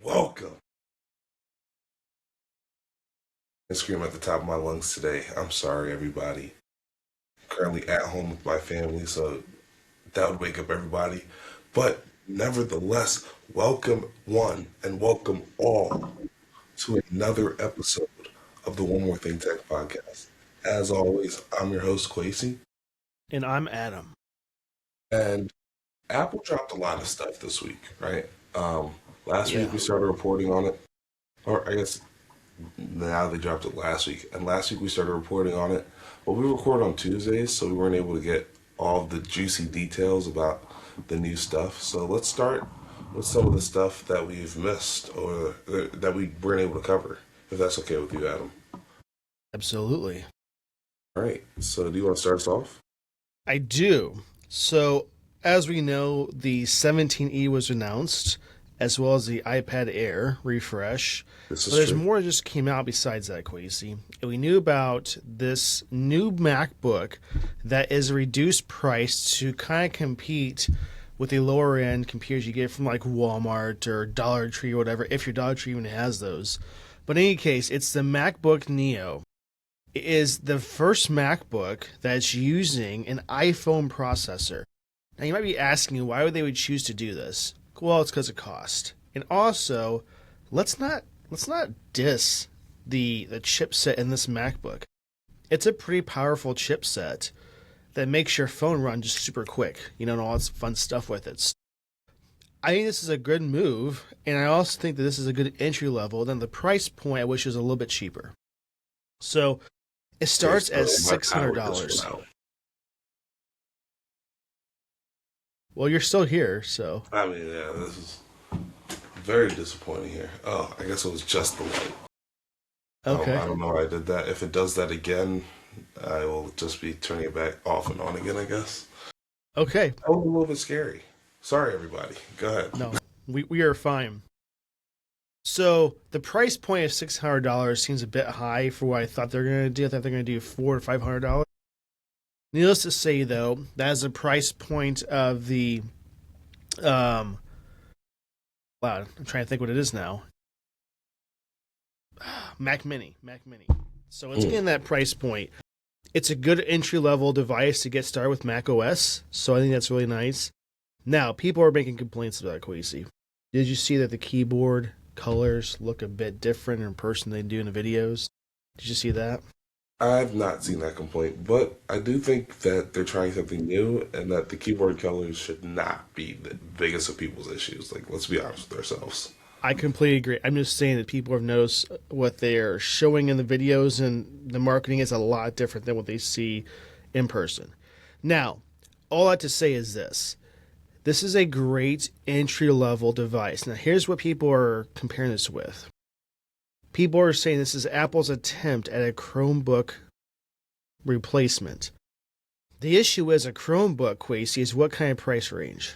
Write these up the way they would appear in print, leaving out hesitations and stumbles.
Welcome. I scream at the top of my lungs today. I'm sorry, everybody. I'm currently at home with my family, so that would wake up everybody. But nevertheless, welcome one and welcome all to another episode of the One More Thing Tech podcast. As always, I'm your host, Quasi, And I'm Adam. and Apple dropped a lot of stuff this week, right? Um, Last week Yeah. we started reporting on it, or I guess now they dropped it last week, and last week we started reporting on it. But we record on Tuesdays, so we weren't able to get all of the juicy details about the new stuff. So let's start with some of the stuff that we've missed or that we weren't able to cover, if that's okay with you, Adam. Absolutely. All right. So do you want to start us off? I do. So, as we know, the 17E was announced, as well as the iPad Air refresh. This But is there's true. more that just came out besides that, Quasi. And we knew about this new MacBook that is a reduced price to kind of compete with the lower end computers you get from like Walmart or Dollar Tree or whatever, if your Dollar Tree even has those. But in any case, it's the MacBook Neo. It is the first MacBook that's using an iPhone processor. Now you might be asking why would they would choose to do this? Well, it's because of cost. And also, let's not diss the chipset in this MacBook. It's a pretty powerful chipset that makes your phone run just super quick, and all this fun stuff with it. I think this is a good move, and I also think that this is a good entry level. Then the price point I wish was a little bit cheaper. So it Okay, starts at so my six hundred power just dollars. went out. Well, you're still here, so I mean, yeah, this is very disappointing here. Oh, I guess it was just the light. okay, I don't know why I did that. If it does that again, I will just be turning it back off and on again, I guess. okay. That was a little bit scary. Sorry, everybody. Go ahead. No, we are fine. So the price point of $600 seems a bit high for what I thought they're going to do. I thought they're going to do $400 to $500. Needless to say, though, that is the price point of the wow. I'm trying to think what it is now. Mac Mini. So it's Mm. getting that price point. It's a good entry level device to get started with Mac OS, so I think that's really nice. Now, people are making complaints about it, Quasi. Did you see that the keyboard colors look a bit different in person than they do in the videos? Did you see that? I've not seen that complaint, but I do think that they're trying something new and that the keyboard colors should not be the biggest of people's issues. Like, let's be honest with ourselves. I completely agree. I'm just saying that people have noticed what they're showing in the videos and the marketing is a lot different than what they see in person. Now, all I have to say is this. This is a great entry level device. Now, here's what people are comparing this with. People are saying this is Apple's attempt at a Chromebook replacement. The issue is a Chromebook, Quasi, is what kind of price range?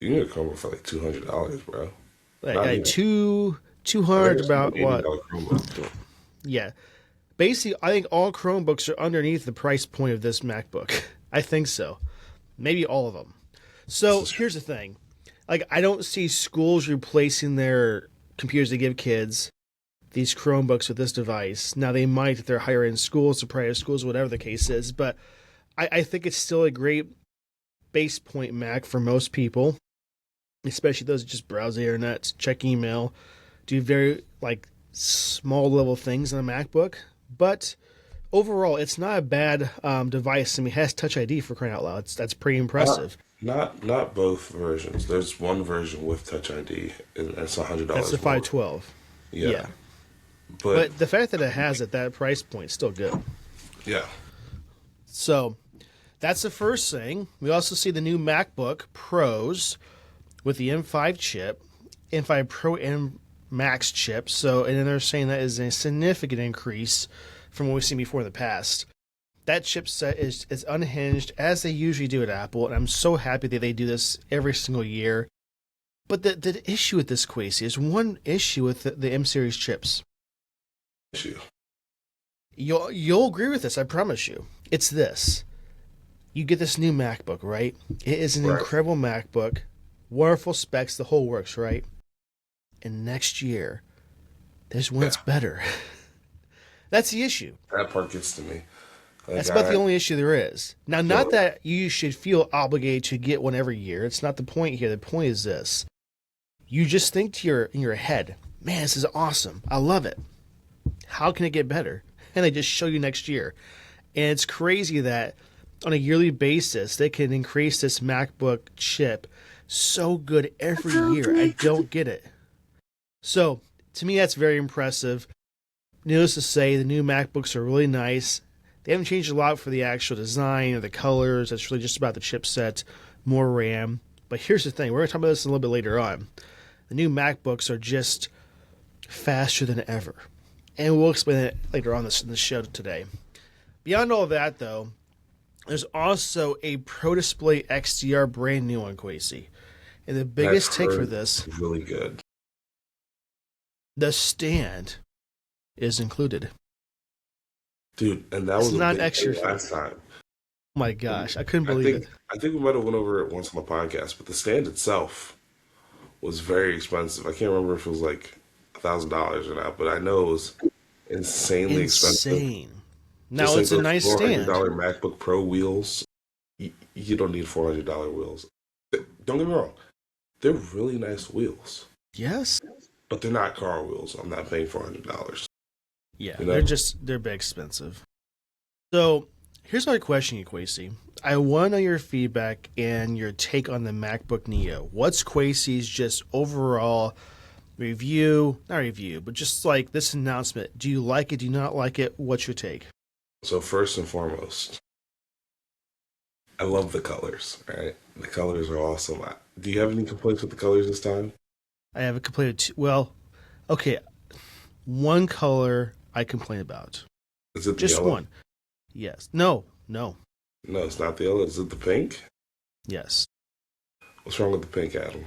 You need a Chromebook for like $200, bro. Like, Not like even. two I think hundred it's like about an what? $80 Chromebook. Yeah. Basically, I think all Chromebooks are underneath the price point of this MacBook. I think so. Maybe all of them. This So is here's the thing. Like, I don't see schools replacing their computers they give kids, these Chromebooks with this device. Now, they might if they're higher end schools or private schools, whatever the case is, but I think it's still a great base point Mac for most people, especially those that just browse the internet, check email, do very, like, small level things on a MacBook. But overall, it's not a bad device. I mean, it has Touch ID for crying out loud. That's pretty not, impressive. not both versions. There's one version with Touch ID, and it's That's the $100 more. 512. Yeah, Yeah. but But the fact that it has at that price point is still good. yeah, So that's the first thing. We also see the new MacBook Pros with the M5 chip, M5 Pro and Max chip. So, and then they're saying that is a significant increase from what we've seen before in the past. That chipset is unhinged as they usually do at Apple, and I'm so happy that they do this every single year. But the issue with this, Quasi, is one issue with the M series chips. issue. You'll agree with this, I promise you. It's this. You get this new MacBook, right? It is an Right. incredible MacBook, wonderful specs, the whole works, right? and next year there's one Yeah, that's better. That's the issue. that part gets to me. Like That's about the I, only issue there is. Now, not so that you should feel obligated to get one every year. It's not the point here. The point is this. You just think to in your head, man, this is awesome. I love it. How can it get better? And they just show you next year. And it's crazy that on a yearly basis, they can increase this MacBook chip so good every year. I don't get it. So, to me, that's very impressive. Needless to say, the new MacBooks are really nice. They haven't changed a lot for the actual design or the colors. It's really just about the chipset, more RAM. But here's the thing. We're going to talk about this a little bit later on. The new MacBooks are just faster than ever. And we'll explain it later on in the show today. Beyond all that, though, there's also a Pro Display XDR brand new on Quasi. And the biggest take for this, really good. the stand is included. Dude, and that It's was a not big extra thing last time. Oh my gosh, I couldn't I believe think it. I think we might have went over it once on the podcast, but the stand itself was very expensive. I can't remember if it was like $1,000 or not, but I know it was insanely expensive. Insane. Just Now like it's a those nice $400 stand. MacBook Pro wheels, you don't need $400 wheels. Don't get me wrong, they're really nice wheels, Yes. but they're not car wheels. I'm not paying $400. Yeah, You they're know, they're big expensive. So here's my question, Quasi. I want to know your feedback and your take on the MacBook Neo. What's Quasi's just overall review? Not review, but just like this announcement. Do you like it? Do you not like it? What's your take? so first and foremost, I love the colors. Right, the colors are awesome. Do you have any complaints with the colors this time? I have a completed well, okay, one color I complain about. Is it the Just yellow? one. Yes. No. No. No, it's not the yellow. Is it the pink? Yes. What's wrong with the pink, Adam?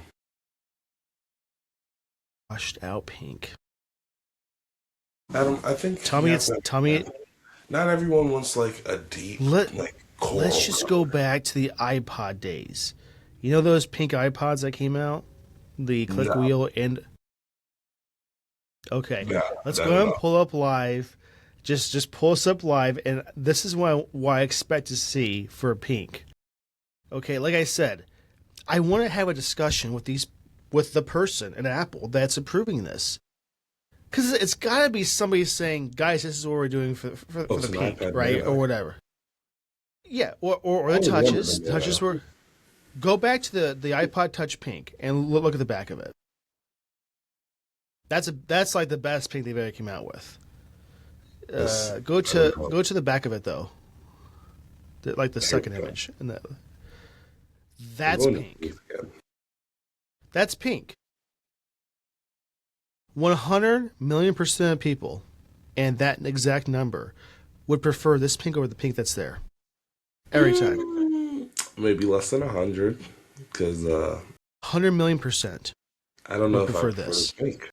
Washed out pink. Adam, I think Tell you me have it's to tell me understand, not everyone wants like a deep, let like coral let's just color. go back to the iPod days. You know those pink iPods that came out? The click No, wheel and okay. no, Let's not go at ahead and all. pull up live. Just pull us up live and this is why I expect to see for pink. Okay, like I said, I want to have a discussion with the person at Apple that's approving this. Because it's got to be somebody saying, guys, this is what we're doing Oh, for the it's an pink, iPad right? Or Nano. whatever. Yeah, or I the was wondering touches. the Touches Nano. were. Go back to the iPod Touch pink and look at the back of it. That's like the best pink they've ever come out with. This, I don't know. Go to the back of it though, like the Here we second go. image, and I'm that's going to pink. these again. That's pink. 100 million% of people, and that exact number, would prefer this pink over the pink that's there every time. Maybe less than 100, because 100 million% I don't know would if I prefer prefer this. the pink.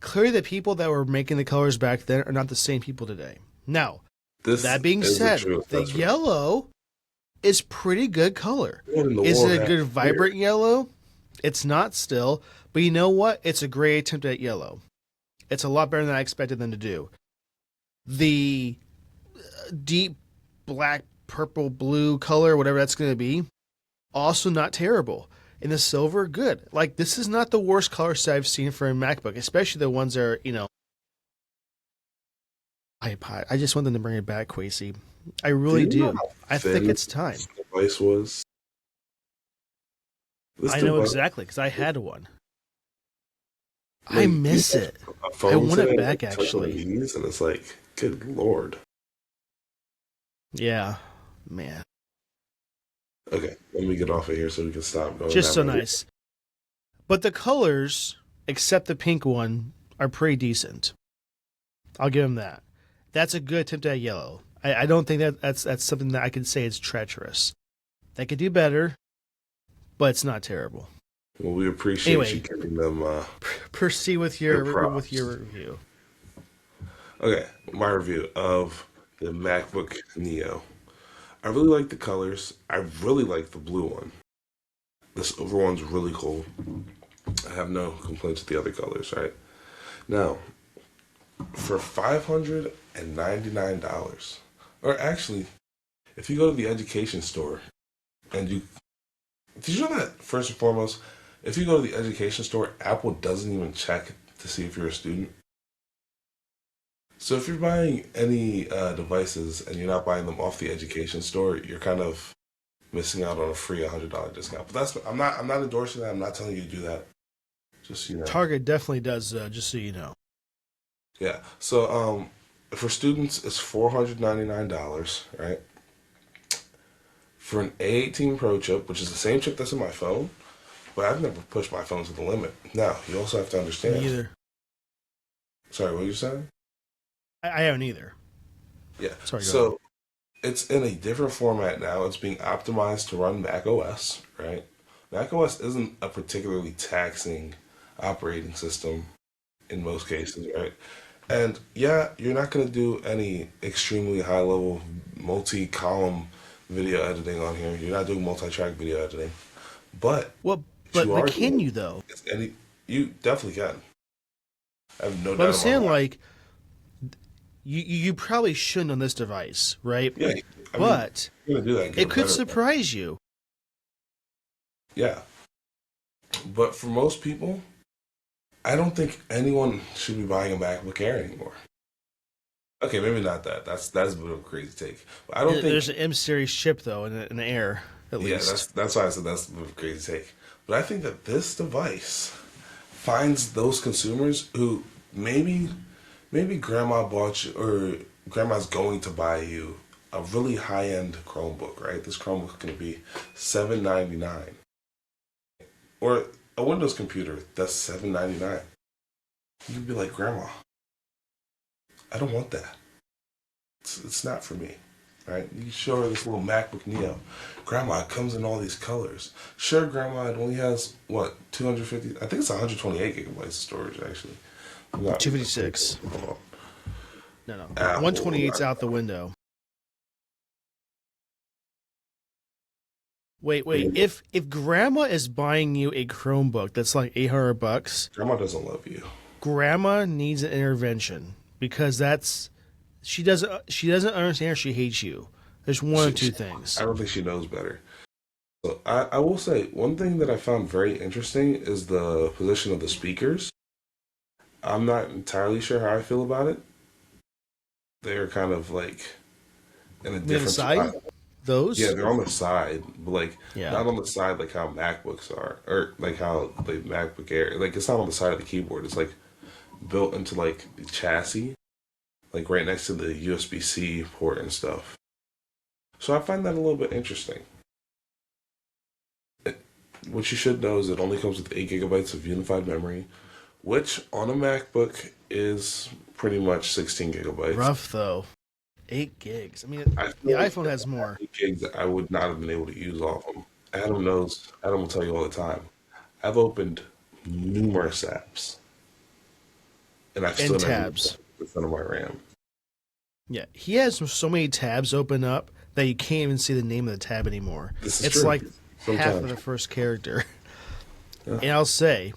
Clearly, the people that were making the colors back then are not the same people today. Now, This that being is the said, truth. the That's what. yellow is pretty good color. What in the Is world it a good happened here? vibrant yellow? It's not still, but you know what? It's a great attempt at yellow. It's a lot better than I expected them to do. The deep black, purple, blue color, whatever that's going to be, also not terrible. And the silver, good. Like, this is not the worst color set I've seen for a MacBook, especially the ones that are, iPod. I just want them to bring it back, Quasi. I Do really you know do. how I think thin it's time. this device was? This I know device, exactly, because I had one. I like, you miss have it. a I phone want it today, back, like, touch on actually. these, and it's like, good lord. Yeah, man. Okay, let me get off of here so we can stop going Just down so that road. nice. But the colors, except the pink one, are pretty decent. I'll give them that. That's a good attempt at yellow. I don't think that's something that I can say is treacherous. They could do better, but it's not terrible. Well, we appreciate you Anyway, giving them proceed with their with your props. review. Okay, my review of the MacBook Neo. I really like the colors. I really like the blue one. The silver one's really cool. I have no complaints with the other colors, right? Now, for $599, or actually, if you go to the education store and you, did you know that first and foremost, if you go to the education store, Apple doesn't even check to see if you're a student. So if you're buying any devices and you're not buying them off the education store, you're kind of missing out on a free $100 discount. But that's I'm not endorsing that. I'm not telling you to do that. Just so you know. Target definitely does, just so you know. Yeah. So for students, it's $499, right? For an A18 Pro chip, which is the same chip that's in my phone, but I've never pushed my phone to the limit. Now, you also have to Me understand. either. Sorry, what were you saying? I haven't either. Yeah. Sorry, go ahead. So it's in a different format now. It's being optimized to run Mac OS, right? Mac OS isn't a particularly taxing operating system in most cases, right? And yeah, you're not going to do any extremely high level multi column video editing on here. You're not doing multi track video editing. But Well, what you but are can doing you though? is you definitely can. I have no But I'm doubt in my saying mind. like you probably shouldn't on this device, right? Yeah, I mean, But you're going to do that and get it a could better one. surprise you. Yeah. But for most people, I don't think anyone should be buying a MacBook Air anymore. Okay, maybe not that. That's a bit of a crazy take. But I don't There's think. an M series chip though in the Air at Yeah, least. that's why I said that's a bit of a crazy take. But I think that this device finds those consumers who maybe grandma bought you or grandma's going to buy you a really high end Chromebook, right? This Chromebook can be $799, or a Windows computer that's $799. You can be like, Grandma, I don't want that. It's not for me. Right? You show her this little MacBook Neo. Grandma, it comes in all these colors. Sure, Grandma, it only has, what, 250? I think it's 128 gigabytes of storage, actually. I'm not- 256. Hold on. No. Apple, 128's out the window. Wait. If grandma is buying you a Chromebook that's like $800, Grandma doesn't love you. grandma needs an intervention because she doesn't understand she hates you. There's one or two things. I don't think she knows better. So I will say, one thing that I found very interesting is the position of the speakers. I'm not entirely sure how I feel about it. They're kind of like in a The other different side, spot. Yeah, those. they're on the side, but like Yeah. not on the side like how MacBooks are, or like how the MacBook Air. Like it's not on the side of the keyboard. It's like built into like the chassis, like right next to the USB-C port and stuff. So I find that a little bit interesting. What you should know is it only comes with 8 gigabytes of unified memory, which on a MacBook is pretty much 16 gigabytes. Rough though. 8 gigs. I mean, I the feel like iPhone has more. 8 gigs I would not have been able to use off them. Adam knows. Adam will tell you all the time. I've opened numerous apps, and I've still And never tabs. used 100% of my RAM. Yeah, he has so many tabs open up that you can't even see the name of the tab anymore. This is It's true. like half of Sometimes. the first character. Yeah. And I'll say,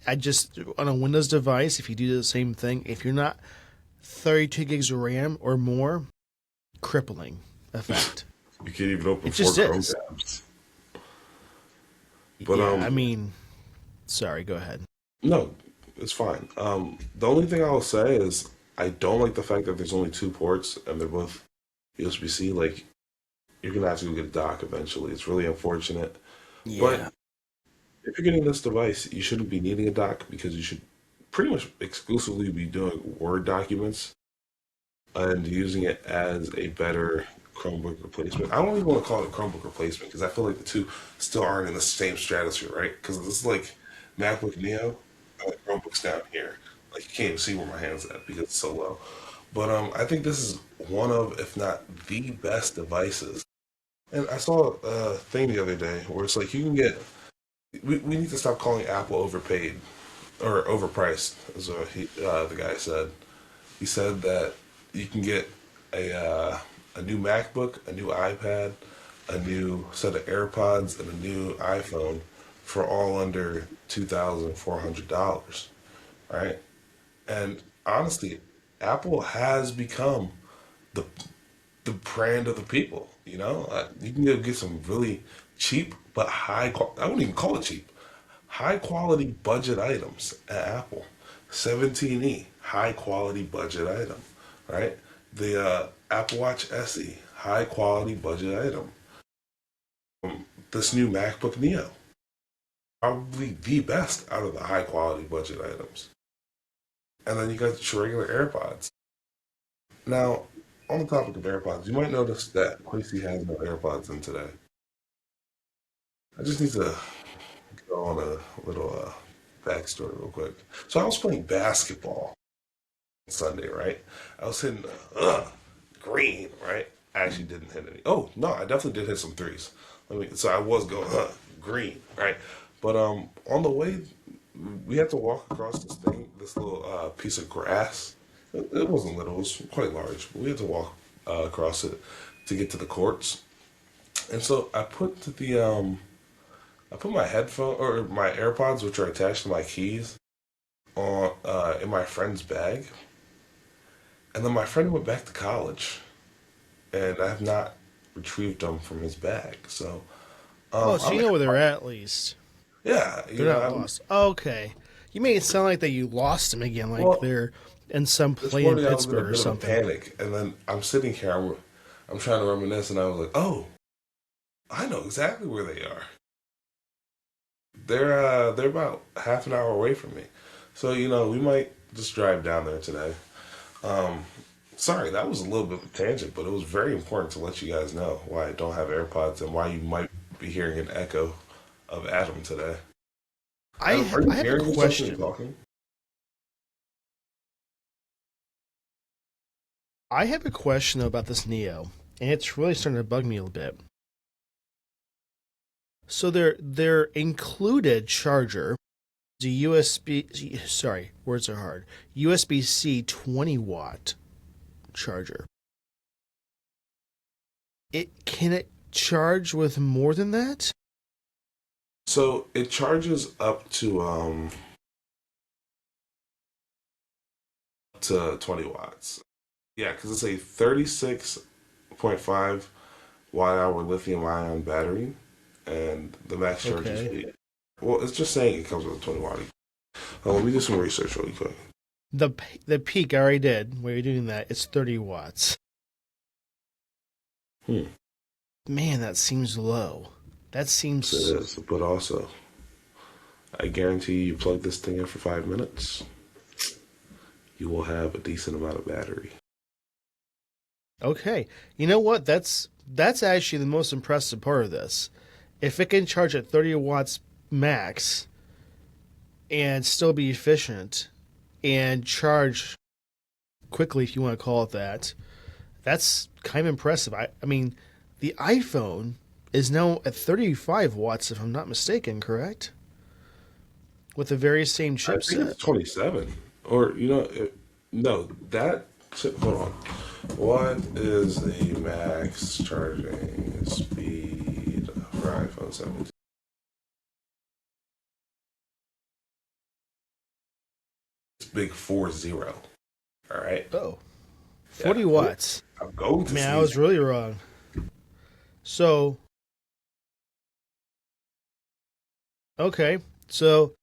I just on a Windows device, if you do the same thing, if you're not 32 gigs of RAM or more, crippling effect. You can't even open It 4 just Chrome is. tabs. But Yeah, I mean, sorry, go ahead. no, it's fine. The only thing I'll say is I don't like the fact that there's only 2 ports and they're both USB-C. Like you're gonna have to go get a dock eventually. It's really unfortunate. But if you're getting this device, you shouldn't be needing a dock because you should pretty much exclusively be doing Word documents and using it as a better Chromebook replacement. I don't even want to call it a Chromebook replacement because I feel like the two still aren't in the same stratosphere, right? Because this is like MacBook Neo and the Chromebook's down here. Like you can't even see where my hand's at because it's so low. But I think this is one of, if not the best devices. And I saw a thing the other day where it's like you can get. We need to stop calling Apple overpaid or overpriced, is what the guy said. He said that you can get a new MacBook, a new iPad, a new set of AirPods, and a new iPhone for all under $2,400, right? And honestly, Apple has become the the brand of the people. You can go get some really cheap but I wouldn't even call it cheap. High quality budget items at Apple. 17E, high quality budget item, right? The Apple Watch SE, high quality budget item. This new MacBook Neo, probably the best out of the high quality budget items. And then you got your regular AirPods. Now, on the topic of AirPods, you might notice that Quincy has no AirPods in today. I just need to go on a little backstory real quick. So I was playing basketball on Sunday, right? I was hitting green, right? I actually didn't hit any. Oh no, I definitely did hit some threes. So I was going green, right? But on the way, we had to walk across this little piece of grass. It wasn't little; it was quite large. But we had to walk across it to get to the courts. And so I put my headphone or my AirPods, which are attached to my keys, on in my friend's bag. And then my friend went back to college, and I have not retrieved them from his bag. So Oh, so I'm you know where they're at least. yeah, They're not lost. Okay. You made it sound like that you lost them again, like well, they're in some this play in morning I was in a Pittsburgh or bit of a something. panic, and then I'm sitting here, I'm trying to reminisce, and I was like, oh, I know exactly where they are. They're about half an hour away from me, so we might just drive down there today. Um, Sorry, that was a little bit of a tangent, but it was very important to let you guys know why I don't have AirPods and why you might be hearing an echo of Adam today. Adam, are you I have a hearing something question. talking? I have a question about this Neo, and it's really starting to bug me a little bit. So their included charger, the USB sorry, words are hard. USB-C 20-watt charger. Can it charge with more than that? So it charges up to 20 watts. Yeah, because it's a 36.5 watt hour lithium ion battery, and the max charge is Okay. 8. Well, it's just saying it comes with a 20 watt. Let me do some research really quick. The peak I already did. While you're doing that, it's 30 watts. Hmm. Man, that seems low. That Yes, it seems is, but also, I guarantee you plug this thing in for 5 minutes, you will have a decent amount of battery. okay. You know what? That's actually the most impressive part of this. If it can charge at 30 watts max and still be efficient and charge quickly, if you want to call it that, that's kind of impressive. I mean, the iPhone is now at 35 watts, if I'm not mistaken, correct? With the very same I think chipset. it's 27. Or, no, hold on. What is the max charging speed for iPhone 17? It's big 40. All right. Oh, Yeah. 40 watts. I'm going to Man, I sneeze. was really wrong. So, okay. So,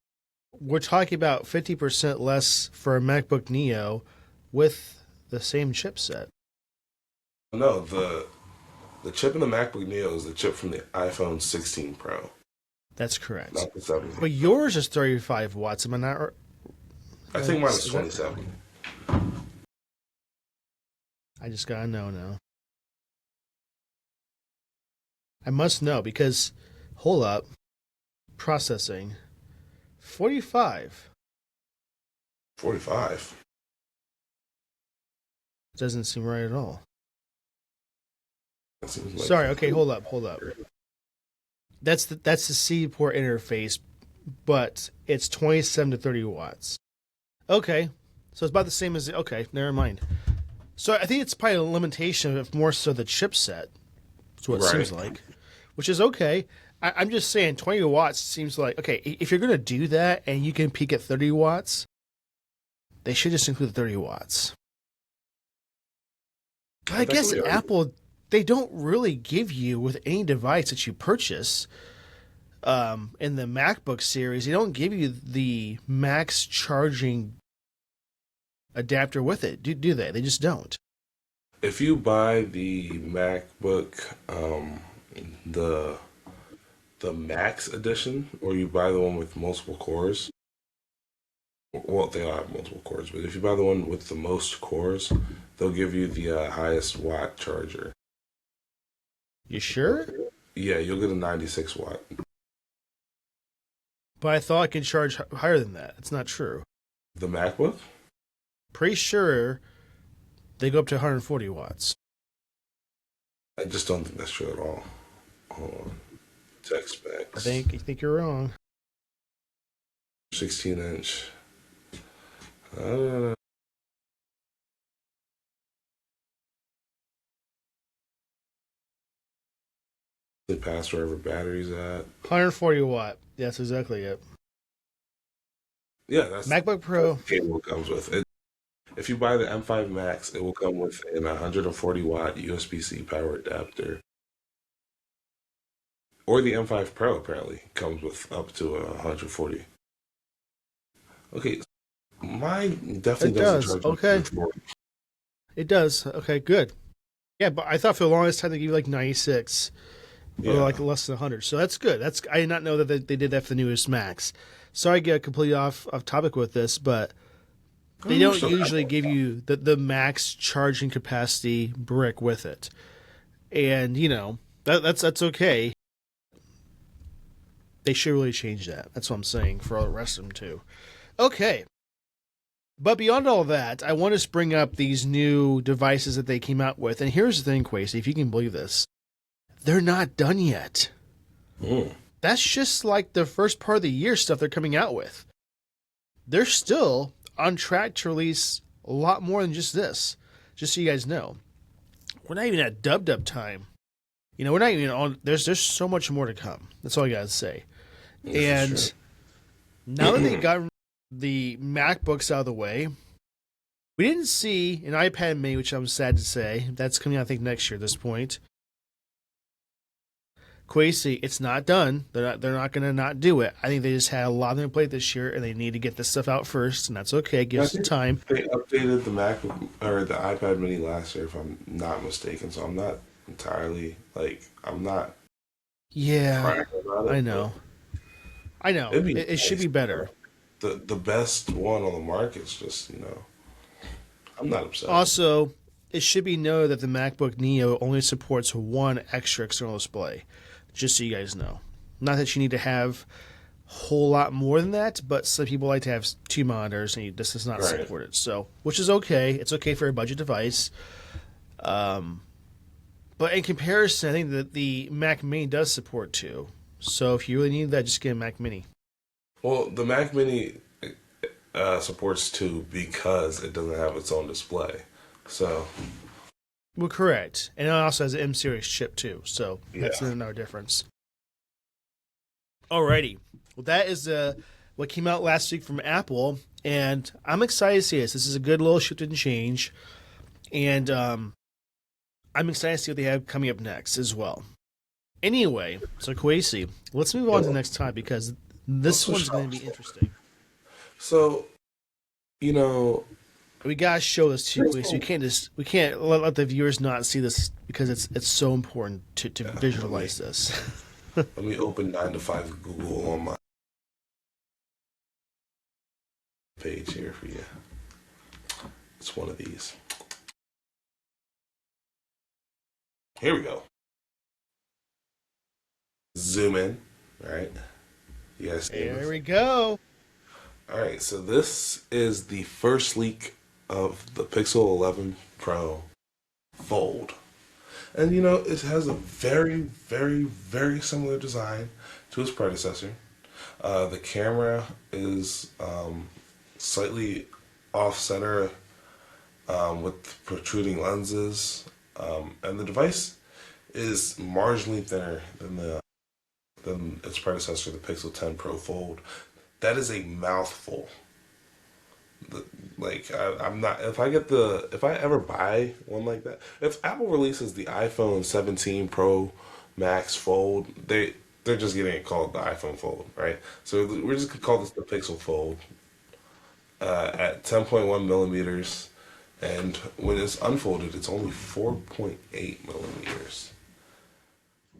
we're talking about 50% less for a MacBook Neo with the same chipset. No, the chip in the MacBook Neo is the chip from the iPhone 16 Pro, That's correct. not the 17 But Pro. yours is 35 watts. Am I not? I think mine is Is that? 27. I just gotta know now. I must know because, hold up, processing 45 45. doesn't seem right at all. That seems like Sorry. Okay, hold up. That's the C port interface, but it's 27 to 30 watts. Okay, so it's about the same as okay. Never mind. So I think it's probably a limitation of more so the chipset. That's what it right. seems like, which is okay. I'm just saying 20 watts seems like, okay, if you're going to do that and you can peak at 30 watts, they should just include 30 watts. I guess Apple, they don't really give you with any device that you purchase in the MacBook series, they don't give you the max charging adapter with it, do they? They just don't. If you buy the MacBook, the Max edition, or you buy the one with multiple cores, well, they all have multiple cores, but if you buy the one with the most cores, they'll give you the highest watt charger. You sure? Yeah, you'll get a 96 watt. But I thought I could charge higher than that. It's not true. The MacBook? Pretty sure they go up to 140 watts. I just don't think that's true at all. Hold on. Tech specs. I think you're wrong. 16-inch. They pass wherever battery's at. 140 watt. That's exactly it. Yeah, that's MacBook Pro. the cable it comes with. If you buy the M5 Max, it will come with an 140 watt USB-C power adapter. Or the M5 Pro apparently comes with up to 140. Okay, mine definitely doesn't charge. Okay. It does. Okay, good. Yeah, but I thought for the longest time they gave you like 96 or like less than 100. So that's good. I did not know that they did that for the newest Macs. Sorry I get completely off topic with this, but they don't usually give you the max charging capacity brick with it. And, you know, that's okay. They should really change that. That's what I'm saying for all the rest of them too. Okay. But beyond all that, I want to bring up these new devices that they came out with. And here's the thing, Quasi, if you can believe this. They're not done yet. That's just like the first part of the year stuff they're coming out with. They're still on track to release a lot more than just this. Just so you guys know. We're not even at dub time. You know, we're not even on. There's so much more to come. That's all I gotta say. And now that they got the MacBooks out of the way, we didn't see an iPad mini, which I'm sad to say. That's coming out, I think, next year at this point. Quasi, it's not done. They're not going to not do it. I think they just had a lot on their plate this year, and they need to get this stuff out first, and that's okay. Give us some time. They updated the Mac or the iPad Mini last year, if I'm not mistaken. So I'm not entirely I'm not. Yeah, about it, I know. It should be better. The best one on the market is just I'm not upset. Also, it should be noted that the MacBook Neo only supports one extra external display. Just so you guys know. Not that you need to have a whole lot more than that, but some people like to have two monitors, and this does not support it. So, which is okay. It's okay for a budget device. But in comparison, I think that the Mac Mini does support two. So if you really need that, just get a Mac Mini. Well, the Mac Mini supports two because it doesn't have its own display. So. Well, correct. And it also has an M-series chip, too. So that's another difference. Alrighty. Well, that is what came out last week from Apple. And I'm excited to see this. This is a good little shift and change. And I'm excited to see what they have coming up next as well. Anyway, so Kwesi, let's move on to the next time because this one's going to be interesting. So, we gotta show this to you, so we can't let the viewers not see this because it's so important to visualize this. Let me open 9 to 5 Google on my page here for you. It's one of these. Here we go. Zoom in, right? Yes. There we go. All right, so this is the first leak of the Pixel 11 Pro Fold. And it has a very, very, very similar design to its predecessor. The camera is slightly off-center with protruding lenses. And the device is marginally thinner than the than its predecessor, the Pixel 10 Pro Fold. That is a mouthful. Like I'm not. If I ever buy one like that, if Apple releases the iPhone 17 Pro Max Fold, they're just getting it called the iPhone Fold, right? So we're just gonna call this the Pixel Fold at 10.1 millimeters, and when it's unfolded, it's only 4.8 millimeters.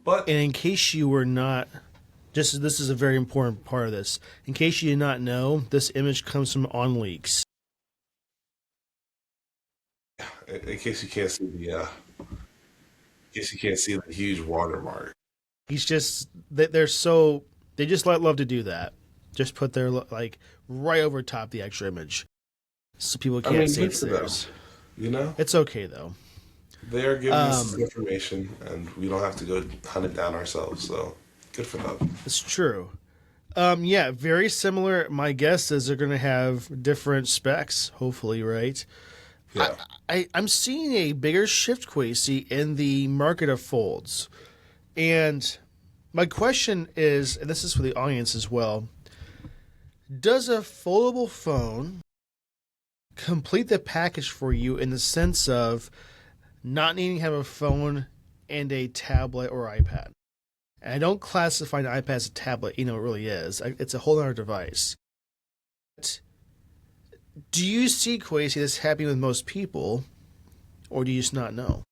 But And in case you were not, just this is a very important part of this. In case you did not know, this image comes from OnLeaks. in case you can't see the huge watermark. He's just they're so they just love to do that. Just put their like right over top the extra image, so people I can't mean, see good it's for them. theirs. You know, It's okay though. they are giving us this information, and we don't have to go hunt it down ourselves. So good for them. It's true. Yeah, very similar. My guess is they're going to have different specs. Hopefully, right? Yeah. I'm seeing a bigger shift, Quasi, in the market of folds. And my question is, and this is for the audience as well, does a foldable phone complete the package for you in the sense of not needing to have a phone and a tablet or iPad? And I don't classify an iPad as a tablet, it really is. It's a whole other device. Do you see, Quasi, this happening with most people, or do you just not know?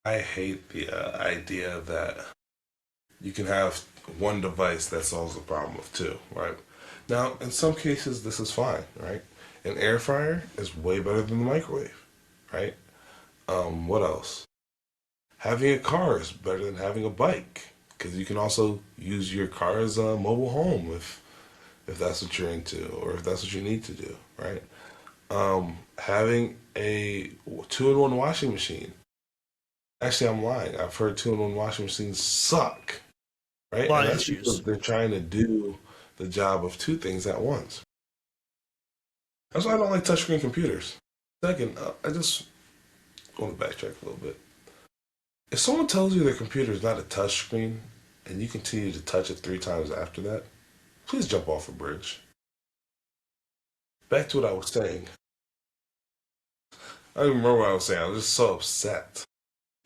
I hate the idea that you can have one device that solves the problem of two, right? Now, in some cases, this is fine, right? An air fryer is way better than the microwave, right? What else? Having a car is better than having a bike because you can also use your car as a mobile home if that's what you're into or if that's what you need to do, right? Having a two-in-one washing machine. Actually, I'm lying. I've heard two-in-one washing machines suck, right? A lot And of that's because issues. they're trying to do the job of two things at once. That's why I don't like touchscreen computers. Second, I just want to backtrack a little bit. If someone tells you their computer is not a touchscreen and you continue to touch it 3 times after that, please jump off a bridge. Back to what I was saying. I don't even remember what I was saying. I was just so upset.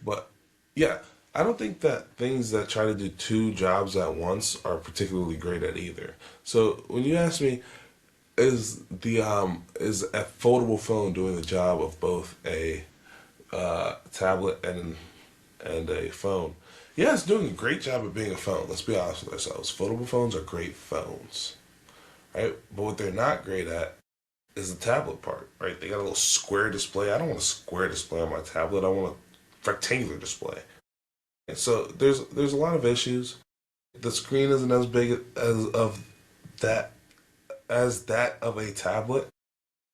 But yeah, I don't think that things that try to do two jobs at once are particularly great at either. So when you ask me, is a foldable phone doing the job of both a tablet and a phone? Yeah, it's doing a great job of being a phone. Let's be honest with ourselves. Foldable phones are great phones, right? But what they're not great at is the tablet part, right? They got a little square display. I don't want a square display on my tablet. I want a rectangular display. And so there's a lot of issues. The screen isn't as big that as that of a tablet,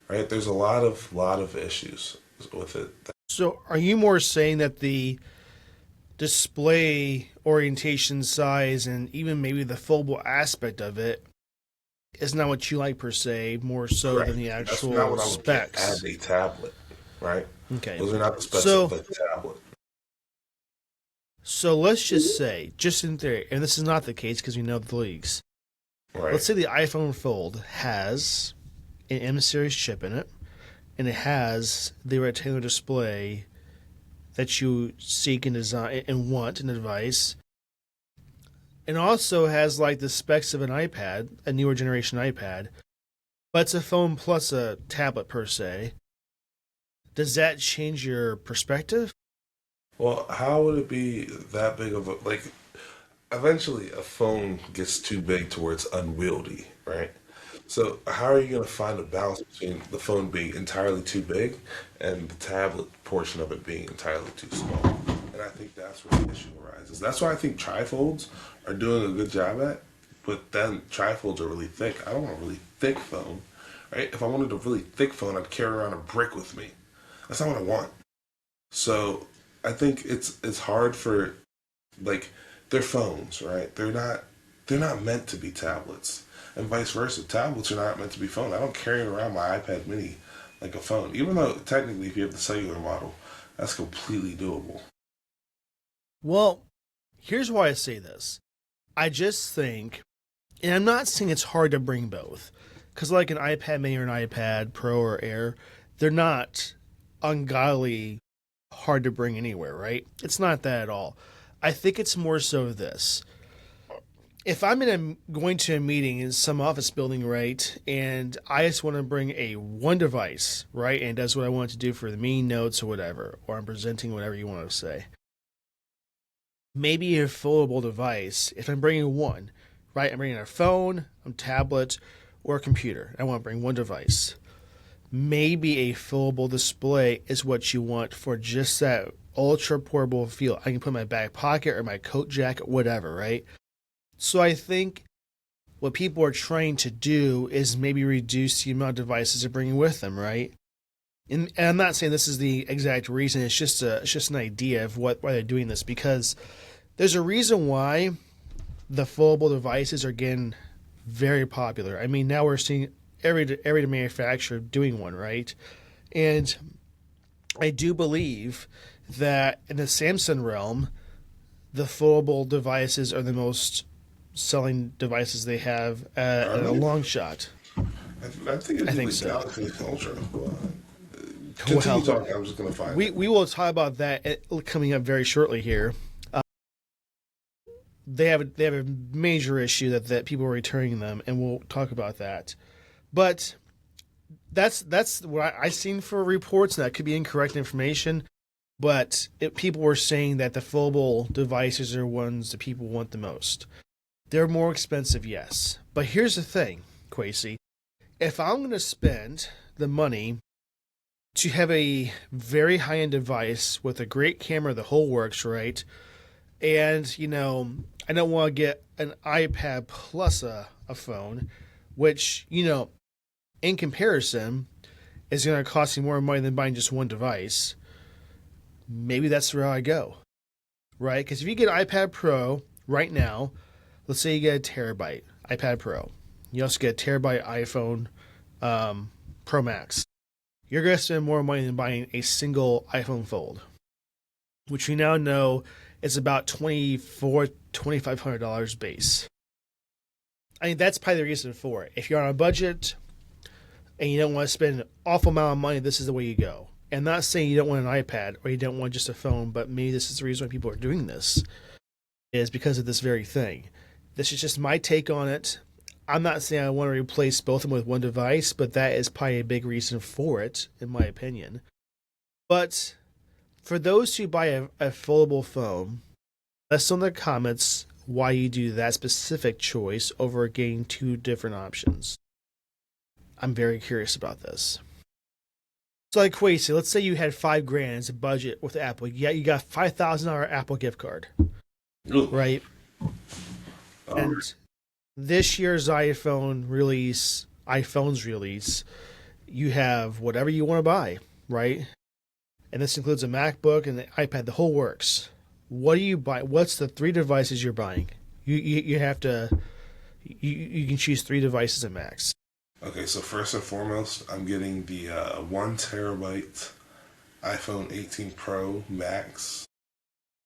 right? There's a lot of issues with it. So are you more saying that the display orientation size and even maybe the foldable aspect of it is not what you like per se, more so Correct. than the That's not actual what I would get specs? as a tablet, right? Okay. Those are not the specs So of a tablet. so let's just say, just in theory, and this is not the case because we know the leagues. Right. Let's say the iPhone Fold has an M series chip in it, and it has the rectangular display that you seek and design and want in a device. It also has like the specs of an iPad, a newer generation iPad, but it's a phone plus a tablet per se. Does that change your perspective? Well, how would it be that big of a like? Eventually, a phone gets too big to where it's unwieldy, right? So, how are you going to find a balance between the phone being entirely too big and the tablet portion of it being entirely too small? And I think that's where the issue arises. That's why I think trifolds are doing a good job at, but then trifolds are really thick. I don't want a really thick phone, right? If I wanted a really thick phone, I'd carry around a brick with me. That's not what I want. So, I think it's hard for like they're phones, right? They're not meant to be tablets. And vice versa. Tablets are not meant to be phones. I don't carry around my iPad mini like a phone. Even though technically if you have the cellular model, that's completely doable. Well, here's why I say this. I just think, and I'm not saying it's hard to bring both, because like an iPad Mini or an iPad Pro or Air, they're not ungodly hard to bring anywhere, right? It's not that at all. I think it's more so this. If I'm going to a meeting in some office building, right, and I just want to bring a one device, right, and does what I want to do for the meeting notes or whatever, or I'm presenting whatever you want to say. Maybe a foldable device. If I'm bringing one, right, I'm bringing a phone, a tablet, or a computer. I want to bring one device. Maybe a foldable display is what you want for just that ultra portable feel. I can put in my back pocket or my coat jacket, whatever, right? So I think what people are trying to do is maybe reduce the amount of devices they're bringing with them, right? And I'm not saying this is the exact reason. It's just an idea of why they're doing this, because there's a reason why the foldable devices are getting very popular. I mean, now we're seeing every manufacturer doing one, right? And I do believe that in the Samsung realm, the foldable devices are the most selling devices they have at a long shot. I think it'd I be think the so. Galaxy Ultra. Continue Well, talking. I'm just gonna find we it. will talk about that coming up very shortly here. They have a major issue that people are returning them, and we'll talk about that. But that's what I've seen for reports, and that could be incorrect information. But people were saying that the foldable devices are ones that people want the most. They're more expensive, yes. But here's the thing, Quasi. If I'm going to spend the money to have a very high end device with a great camera, the whole works, right? And, I don't want to get an iPad plus a phone, which, in comparison, is going to cost you more money than buying just one device. Maybe that's where I go, right? Because if you get an iPad Pro right now, let's say you get a terabyte iPad Pro, you also get a terabyte iPhone Pro Max. You're going to spend more money than buying a single iPhone Fold, which we now know is about $2,500 base. I mean, that's probably the reason for it. If you're on a budget and you don't want to spend an awful amount of money, this is the way you go. And I'm not saying you don't want an iPad or you don't want just a phone, but maybe this is the reason why people are doing this, is because of this very thing. This is just my take on it. I'm not saying I want to replace both of them with one device, but that is probably a big reason for it, in my opinion. But for those who buy a foldable phone, let us know in the comments why you do that specific choice over getting two different options. I'm very curious about this. So like Quasi, let's say you had $5,000 as a budget with Apple. Yeah, you got $5,000 Apple gift card, Ooh. right? And this year's iPhone's release, you have whatever you want to buy, right? And this includes a MacBook and the iPad, the whole works. What do you buy? What's the three devices you're buying? You have to, you can choose three devices at max. Okay, so first and foremost, I'm getting the 1 terabyte iPhone 18 Pro Max.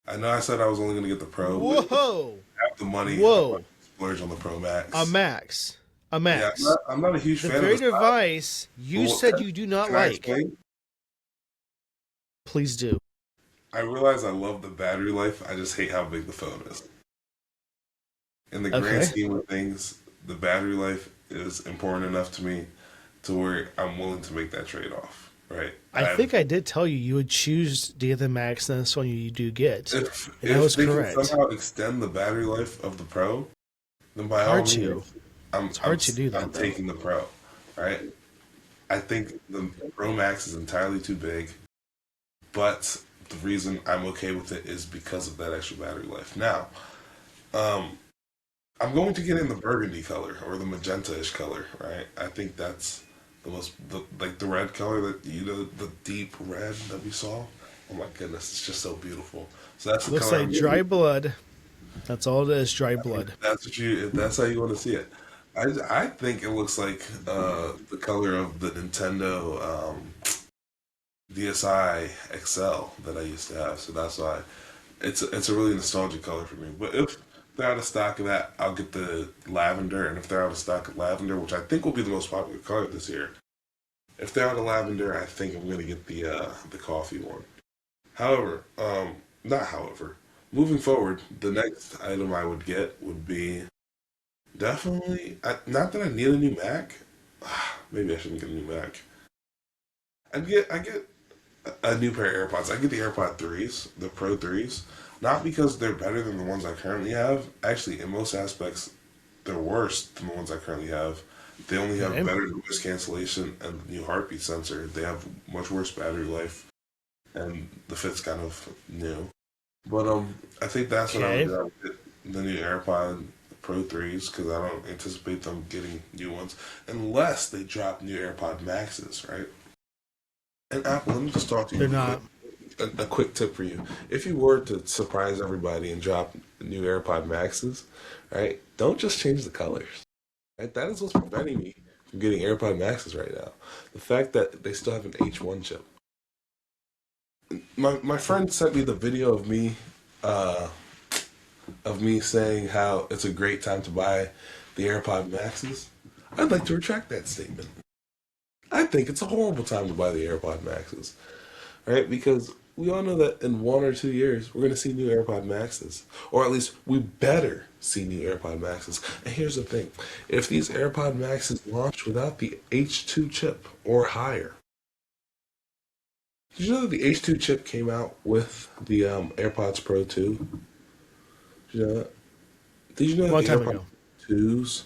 I know I said I was only going to get the Pro. Whoa! I have the money. Whoa! Splurge on the Pro Max. A Max. A Yeah, Max. I'm not a huge The fan very of this. device you Well, said you do not Can I like. explain? Please do. I realize I love the battery life. I just hate how big the phone is. In the grand Okay. scheme of things, the battery life is important enough to me to where I'm willing to make that trade off. Right? I think I did tell you you would choose to get the Max than this one you do get. And that If was they correct. can somehow extend the battery life of the Pro, then by all Hard means, to. I'm, It's hard I'm, to do that, I'm though. taking the Pro. Right? I think the Pro Max is entirely too big, but the reason I'm okay with it is because of that extra battery life. Now, I'm going to get in the burgundy color or the magenta-ish color, right? I think that's like the red color that the deep red that we saw. Oh my goodness, it's just so beautiful. So that's the Looks color like I'm dry getting. blood. That's all it is, dry blood. If that's how you want to see it. I think it looks like the color of the Nintendo DSi XL that I used to have. So that's why it's a really nostalgic color for me. But if If they're out of stock of that, I'll get the lavender. And if they're out of stock of lavender, which I think will be the most popular color this year, if they're out of lavender, I think I'm gonna get the coffee one. However, not however. Moving forward, the next item I would get would be definitely not that I need a new Mac. Maybe I shouldn't get a new Mac. I get a new pair of AirPods. I get the AirPod threes, the Pro threes, not because they're better than the ones I currently have. Actually, in most aspects, they're worse than the ones I currently have. They only have Okay. better noise cancellation and the new heartbeat sensor. They have much worse battery life, and the fit's kind of new. But I think that's what I would Okay. do. I would get the new AirPod Pro threes because I don't anticipate them getting new ones unless they drop new AirPod Maxes, right? And Apple, let me just talk to you They're real quick. not. A quick tip for you: if you were to surprise everybody and drop new AirPod Maxes, right? Don't just change the colors. Right? That is what's preventing me from getting AirPod Maxes right now. The fact that they still have an H1 chip. My friend sent me the video uh, of me saying how it's a great time to buy the AirPod Maxes. I'd like to retract that statement. I think it's a horrible time to buy the AirPod Maxes, right? Because we all know that in 1 or 2 years we're going to see new AirPod Maxes, or at least we better see new AirPod Maxes. And here's the thing: if these AirPod Maxes launch without the H2 chip or higher, did you know that the H2 chip came out with the AirPods Pro 2? Did you know that? Did you know A that long the time AirPods ago. 2s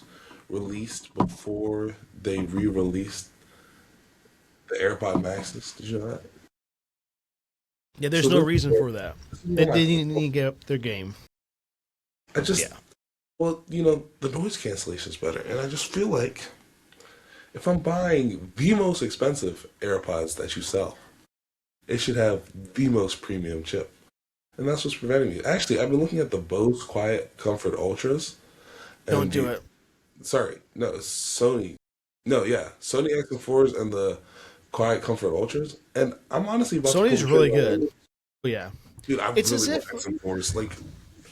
released before they re-released the AirPod Maxes? Did you know that? Yeah, there's So no reason for that. this is They my need to get up their game. I just, Yeah. well, the noise cancellation is better, and I just feel like if I'm buying the most expensive AirPods that you sell, it should have the most premium chip, and that's what's preventing me. Actually, I've been looking at the Bose Quiet Comfort Ultras Don't and do the it. sorry, no, it's Sony, no, yeah, Sony XM4s and the Quiet Comfort Ultras, and I'm honestly about to pull Sony's the really trigger on good. one. But yeah. Dude, I It's as really want if XM4s. Like,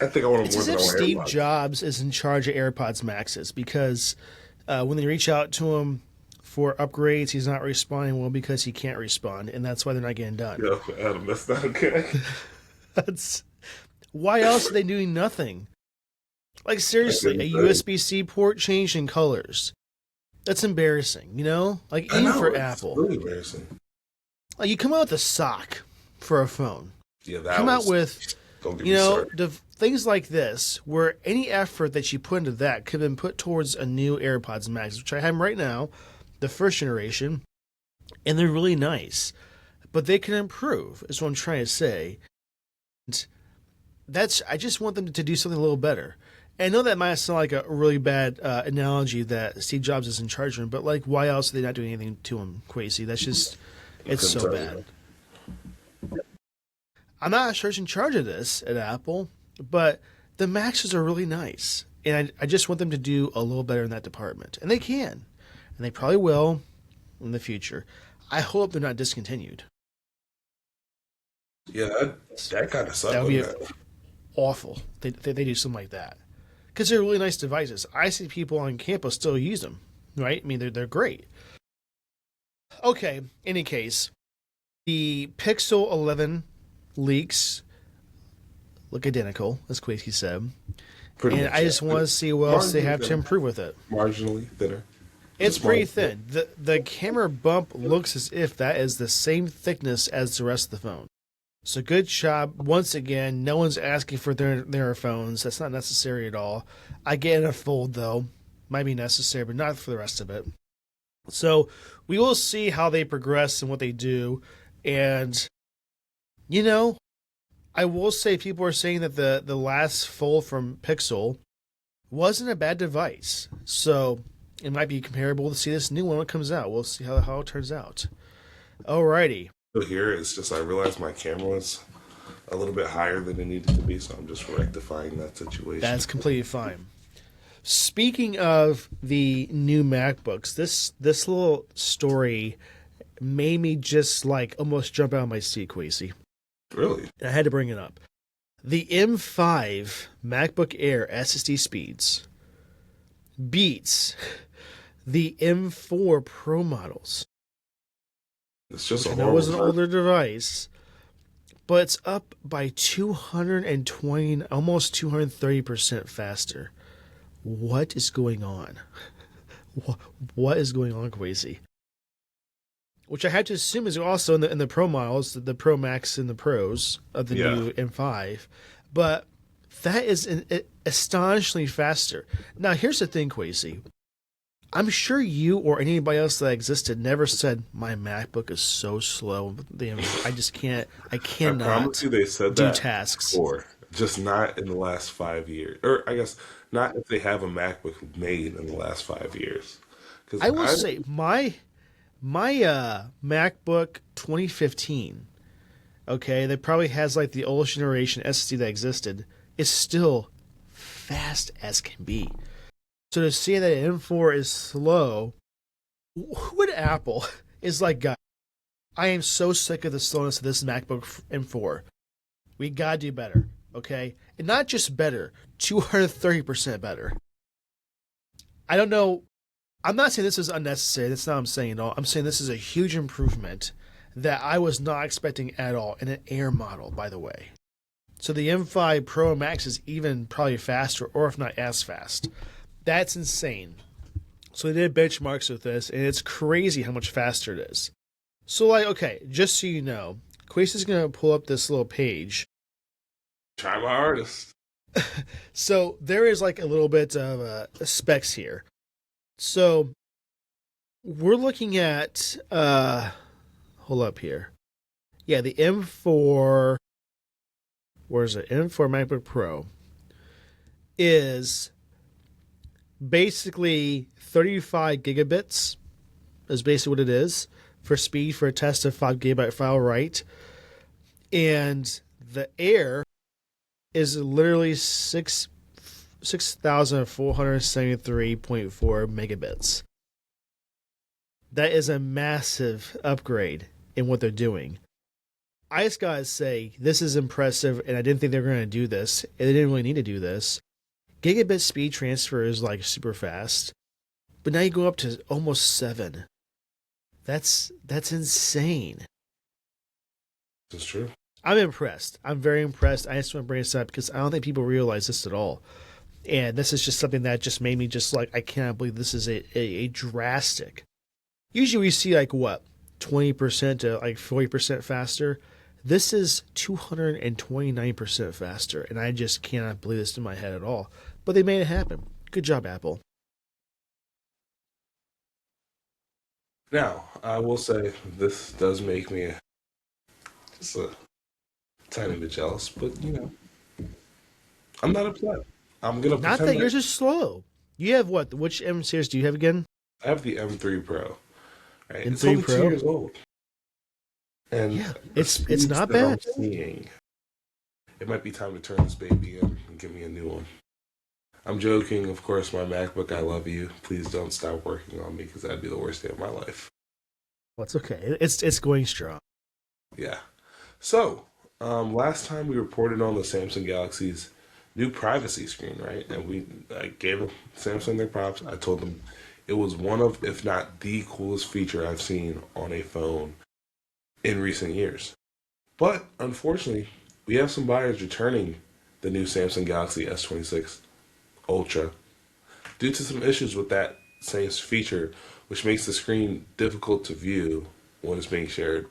I think I want them it's more as than I if want Steve AirPods. Jobs is in charge of AirPods Maxes because when they reach out to him for upgrades, he's not responding well because he can't respond, and that's why they're not getting done. Yeah, Adam, that's not okay. That's why else are they doing nothing? Like I seriously, a couldn't say. USB-C port changed in colors. That's embarrassing, you know? Like I even know, for it's Apple. really embarrassing. Like you come out with a sock for a phone. Yeah, Come that out was. with, Don't get you me know, started. things like this where any effort that you put into that could have been put towards a new AirPods Max, which I have right now, the first generation, and they're really nice. But they can improve, is what I'm trying to say. And that's I just want them to do something a little better. And I know that might sound like a really bad analogy that Steve Jobs is in charge of him, but like, why else are they not doing anything to him, Quasey? That's just, I it's couldn't so tell bad. you. I'm not sure who's in charge of this at Apple, but the Maxes are really nice. And I just want them to do a little better in that department. And they can. And they probably will in the future. I hope they're not discontinued. Yeah, that kind of That sucked, would be wouldn't it? awful. They do something like that. Because they're really nice devices. I see people on campus still use them, right? I mean, they're great. Okay, any case, the Pixel 11 leaks look identical, as Quasey said. Pretty And much, I yeah. just want to see what else they Marginally have to thinner. improve with it. Marginally thinner. It's Just pretty marginally. thin. The camera bump looks as if that is the same thickness as the rest of the phone. So good job. Once again, no one's asking for their phones. That's not necessary at all. I get in a fold though. Might be necessary, but not for the rest of it. So we will see how they progress and what they do. And you know, I will say people are saying that the last fold from Pixel wasn't a bad device. So it might be comparable to see this new one when it comes out. We'll see how it turns out. Alrighty. So here, it's just I realized my camera was a little bit higher than it needed to be, so I'm just rectifying that situation. That's completely fine. Speaking of the new MacBooks, this little story made me just like almost jump out of my seat, Quasey. Really? I had to bring it up. The M5 MacBook Air SSD speeds beats the M4 Pro models. It's just Which a I know is horrible an time. older device, but it's up by 220, almost 230% faster. What is going on? What is going on, Quasi? Which I have to assume is also in the Pro models, the Pro Max and the Pros of the Yeah. new M5. But that is astonishingly faster. Now, here's the thing, Quasi. I'm sure you or anybody else that existed never said my MacBook is so slow. I just can't. I I promise cannot you they said do that tasks. before, just not in the last 5 years. Or I guess not if they have a MacBook made in the last 5 years. Because I will I, say my MacBook 2015. Okay, that probably has like the oldest generation SSD that existed. Is still fast as can be. So to see that M4 is slow, who at Apple is like, God, I am so sick of the slowness of this MacBook M4. We gotta do better, okay? And not just better, 230% better. I don't know. I'm not saying this is unnecessary. That's not what I'm saying at all. I'm saying this is a huge improvement that I was not expecting at all in an Air model, by the way. So the M5 Pro Max is even probably faster, or if not as fast. That's insane. So they did benchmarks with this, and it's crazy how much faster it is. So, like, okay, just so you know, Quace is going to pull up this little page. try my hardest. So there is like a little bit of specs here. So we're looking at, hold up here. Yeah, the M4, where's it? M4 MacBook Pro is basically 35 gigabits is basically what it is for speed for a test of 5 gigabyte file write. And the Air is literally 6,473.4 megabits. That is a massive upgrade in what they're doing. I just gotta say, this is impressive, and I didn't think they were going to do this. And they didn't really need to do this. Gigabit speed transfer is like super fast, but now you go up to almost 7. That's insane. It's true. I'm impressed. I'm very impressed. I just want to bring this up because I don't think people realize this at all. And this is just something that just made me just like, I cannot believe this is a drastic. Usually we see like what, 20% to like 40% faster. This is 229% faster. And I just cannot believe this in my head at all. But they made it happen. Good job, Apple. Now, I will say this does make me just a tiny bit jealous, but I'm not upset. I'm gonna Not pretend that like yours is slow. You have what? Which M series do you have again? I have the M3 Pro. Right? It's M3 only two Pro? years old, and Yeah, the it's speeds not that I'm bad. seeing, it might be time to turn this baby in and give me a new one. I'm joking, of course. My MacBook, I love you. Please don't stop working on me because that'd be the worst day of my life. Well, it's okay. It's going strong. Yeah. So, last time we reported on the Samsung Galaxy's new privacy screen, right? And I gave Samsung their props. I told them it was one of, if not the coolest feature I've seen on a phone in recent years. But unfortunately, we have some buyers returning the new Samsung Galaxy S26 Ultra due to some issues with that same feature, which makes the screen difficult to view when it's being shared.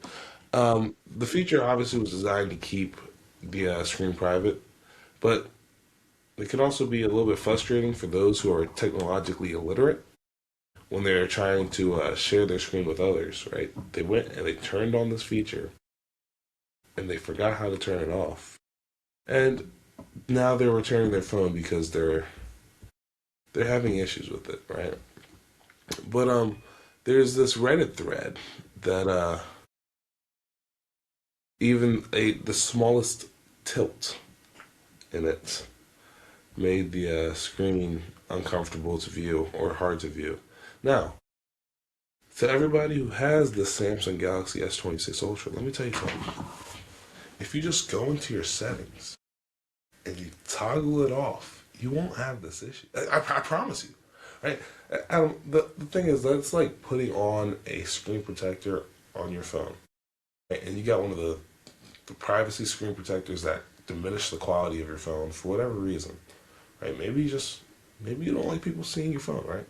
The feature obviously was designed to keep the screen private, but it can also be a little bit frustrating for those who are technologically illiterate when they're trying to share their screen with others, right? They went and they turned on this feature and they forgot how to turn it off. And now they're returning their phone because they're having issues with it, right? But there's this Reddit thread that even the smallest tilt in it made the screen uncomfortable to view or hard to view. Now, to everybody who has the Samsung Galaxy S26 Ultra, let me tell you something. If you just go into your settings and you toggle it off, you won't have this issue. I promise you, right? The thing is, that's like putting on a screen protector on your phone, right? And you got one of the privacy screen protectors that diminish the quality of your phone for whatever reason, right? Maybe you don't like people seeing your phone, right?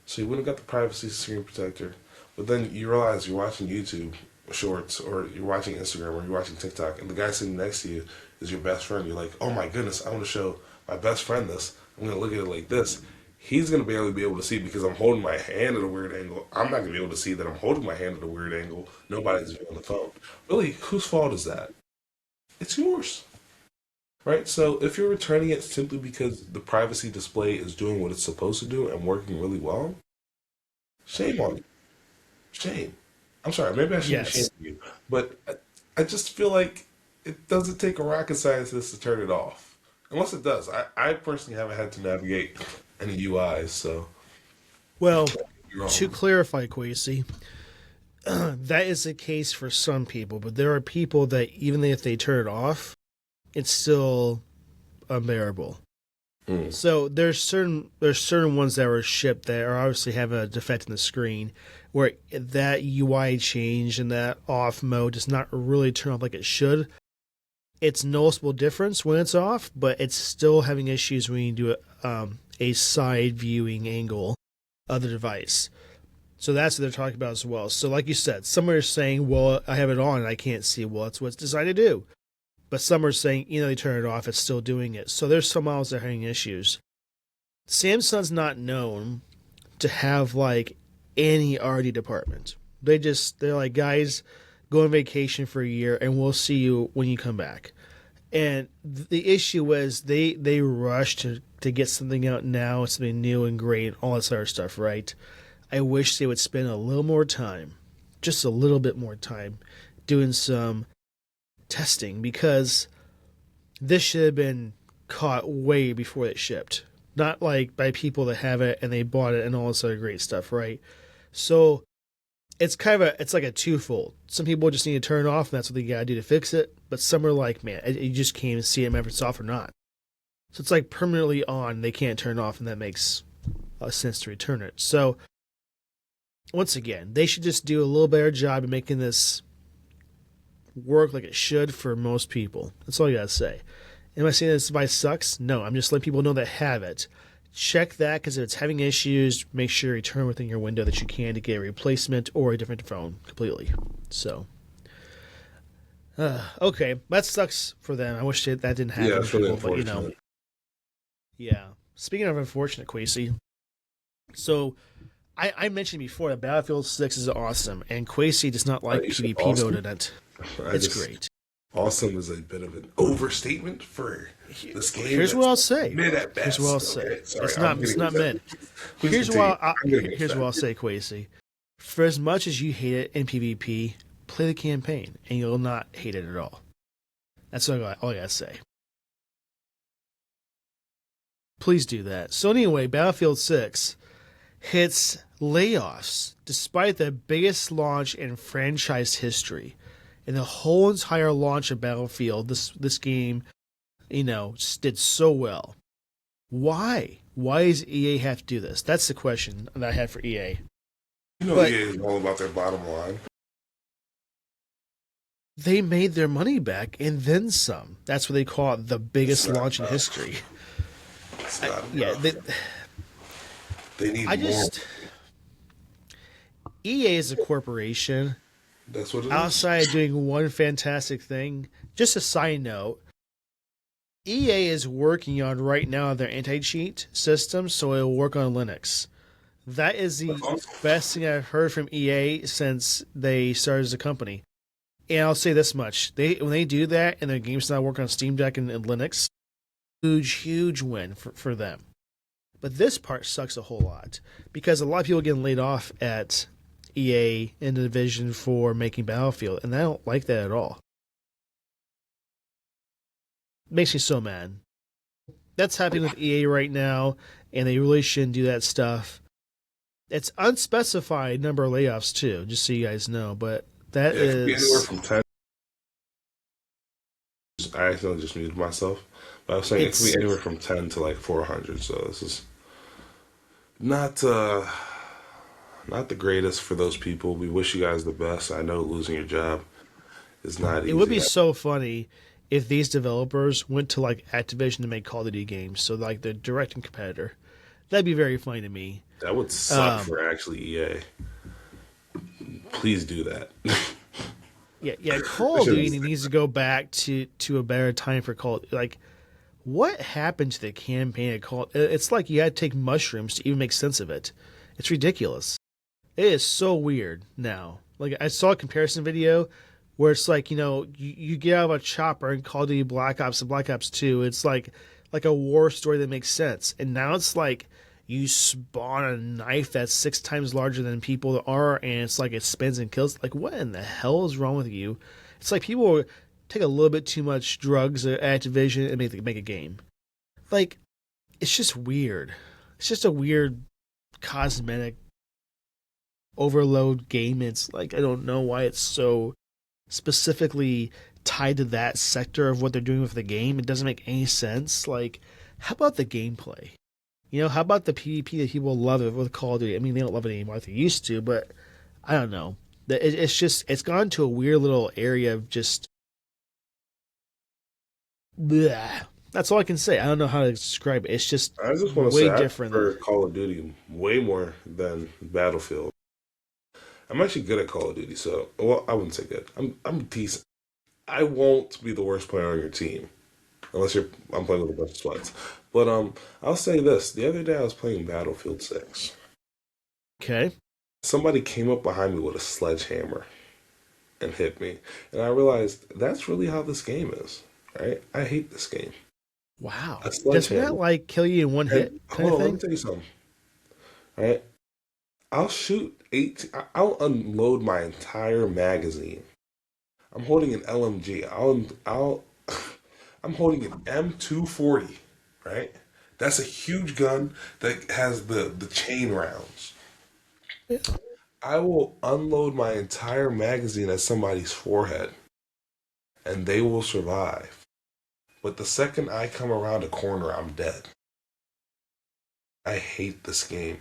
So you wouldn't got the privacy screen protector, but then you realize you're watching YouTube shorts or you're watching Instagram or you're watching TikTok and the guy sitting next to you is your best friend. You're like, oh my goodness, I want to show my best friend this. I'm going to look at it like this. He's going to barely be able to see because I'm holding my hand at a weird angle. I'm not going to be able to see that I'm holding my hand at a weird angle. Nobody's viewing the phone. Really, whose fault is that? It's yours. Right? So if you're returning it simply because the privacy display is doing what it's supposed to do and working really well, shame on you. Shame. I'm sorry, maybe I shouldn't shame Yes. you, but I just feel like it doesn't take a rocket scientist to turn it off. Unless it does. I personally haven't had to navigate any UIs, so Well, you're to wrong. clarify, Quasi, that is the case for some people, but there are people that even if they turn it off, it's still unbearable. Mm. So there's certain ones that were shipped that are obviously have a defect in the screen where that UI change and that off mode does not really turn off like it should. It's noticeable difference when it's off, but it's still having issues when you do a side viewing angle of the device. So that's what they're talking about as well. So like you said, some are saying, well, I have it on and I can't see. Well, it's what it's designed to do. But some are saying, they turn it off, it's still doing it. So there's some models that are having issues. Samsung's not known to have like any R&D department. They're like, guys, go on vacation for a year and we'll see you when you come back. And the issue was they rushed to get something out now, something new and great, all this other stuff, right? I wish they would spend a little more time, just a little bit more time, doing some testing because this should have been caught way before it shipped. Not like by people that have it and they bought it and all this other great stuff, right? So it's like a twofold. Some people just need to turn it off and that's what they gotta do to fix it. But some are like, man, you just can't even see it if it's off or not. So it's like permanently on, they can't turn it off, and that makes sense to return it. So once again, they should just do a little better job of making this work like it should for most people. That's all you gotta say. Am I saying this device sucks? No, I'm just letting people know that have it. Check that because if it's having issues, make sure you return within your window that you can to get a replacement or a different phone completely. So, okay, that sucks for them. I wish that didn't happen Yeah, to it's really people, but unfortunate. yeah. Speaking of unfortunate, Quasi, so I mentioned before that Battlefield 6 is awesome, and Quasi does not like You said PvP mode awesome. in it. I It's just great. awesome is a bit of an overstatement for this game. Here's what That's I'll say. mid at Here's what I'll best. say. Okay, sorry, It's I'm not. It's getting not upset. mid. Please Here's continue. what I, I'm getting here's what I'll upset. say, Quasi. For as much as you hate it in PvP, play the campaign, and you'll not hate it at all. That's all I gotta say. Please do that. So anyway, Battlefield 6 hits layoffs despite the biggest launch in franchise history. In the whole entire launch of Battlefield, this game, did so well. Why? Why does EA have to do this? That's the question that I had for EA. You know, But EA is all about their bottom line. they made their money back and then some. That's what they call it, the biggest It's not launch in enough. history. It's not Yeah, enough. They need I more. just EA is a corporation. That's what it is. Outside of doing one fantastic thing, just a side note, EA is working on right now their anti-cheat system, so it'll work on Linux. That is the That's awesome. best thing I've heard from EA since they started as a company. And I'll say this much: when they do that and their games now work on Steam Deck and Linux, huge win for them. But this part sucks a whole lot because a lot of people are getting laid off at EA in the division for making Battlefield, and I don't like that at all. Makes me so mad. That's happening with EA right now, and they really shouldn't do that stuff. It's unspecified number of layoffs too, just so you guys know. But that Yeah, it could be anywhere is from 10 I accidentally just muted myself. But I was saying it could be It's anywhere from 10 to like 400. So this is not not the greatest for those people. We wish you guys the best. I know losing your job is not it would easy. be so funny if these developers went to like Activision to make Call of Duty games, so like the direct competitor. That'd be very funny to me. That would suck Um, for actually EA. Please do that. yeah. Call of Duty needs to go back to a better time for Call. Like, what happened to the campaign at Call? It's like you had to take mushrooms to even make sense of it. It's ridiculous. It is so weird now. Like I saw a comparison video where it's like you get out of a chopper and Call of Duty Black Ops and Black Ops 2. It's like a war story that makes sense, and now it's like you spawn a knife that's 6 times larger than people are, and it's like it spins and kills. Like, what in the hell is wrong with you? It's like people take a little bit too much drugs at Activision and make a game. Like, it's just weird. It's just a weird cosmetic overload game. It's like, I don't know why it's so specifically tied to that sector of what they're doing with the game. It doesn't make any sense. Like, how about the gameplay? How about the PvP that people love it with Call of Duty? I mean, they don't love it anymore like they used to, but I don't know. It's gone to a weird little area of just bleh. That's all I can say. I don't know how to describe it. It's just I just want to say way I different. prefer Call of Duty way more than Battlefield. I'm actually good at Call of Duty, so well, I wouldn't say good. I'm decent. I won't be the worst player on your team unless I'm playing with a bunch of sweats. But I'll say this: the other day I was playing Battlefield 6. Okay. Somebody came up behind me with a sledgehammer and hit me, and I realized that's really how this game is. Right? I hate this game. Wow. A Doesn't that sledgehammer. like kill you in one And hit kind hold of on, let me thing? tell you something. Right? I'll shoot 18. I'll unload my entire magazine. I'm holding an LMG. I'm holding an M240. Right? That's a huge gun that has the chain rounds. Yeah. I will unload my entire magazine at somebody's forehead, and they will survive. But the second I come around a corner, I'm dead. I hate this game.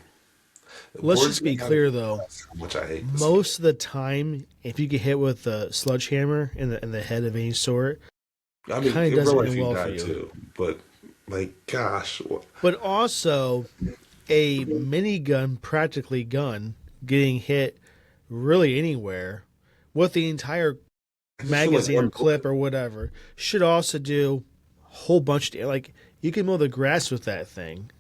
Let's Words just be don't have to clear though. express how much I hate this game. Most of the time, if you get hit with a sledgehammer in the head of any sort, I mean, kind of in real doesn't life end you well for die you. too, but like, gosh, But also, a minigun, practically gun, getting hit really anywhere with the entire I just feel like magazine or one clip bullet. or whatever should also do a whole bunch of like you can mow the grass with that thing,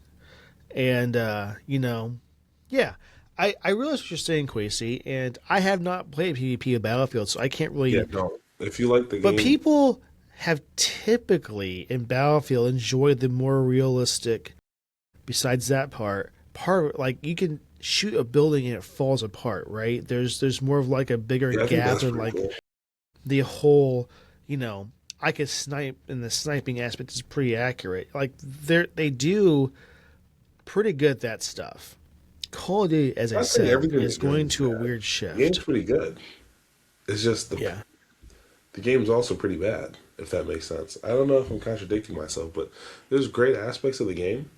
and yeah. I realize what you're saying, Quasi, and I have not played PvP of Battlefield, so I can't Yeah, really. no. If you like the But game, people have typically in Battlefield enjoyed the more realistic. Besides that part like you can shoot a building and it falls apart, right? There's more of like a bigger yeah, I think gap that's and pretty like cool. the whole, you know, I could snipe and the sniping aspect is pretty accurate. Like they do pretty good at that stuff. Call of Duty, as I I'm not saying said, everything is they're doing going is to a bad. weird The game's shift. pretty good. It's just Yeah. the game's also pretty bad, if that makes sense. I don't know if I'm contradicting myself, but there's great aspects of the game,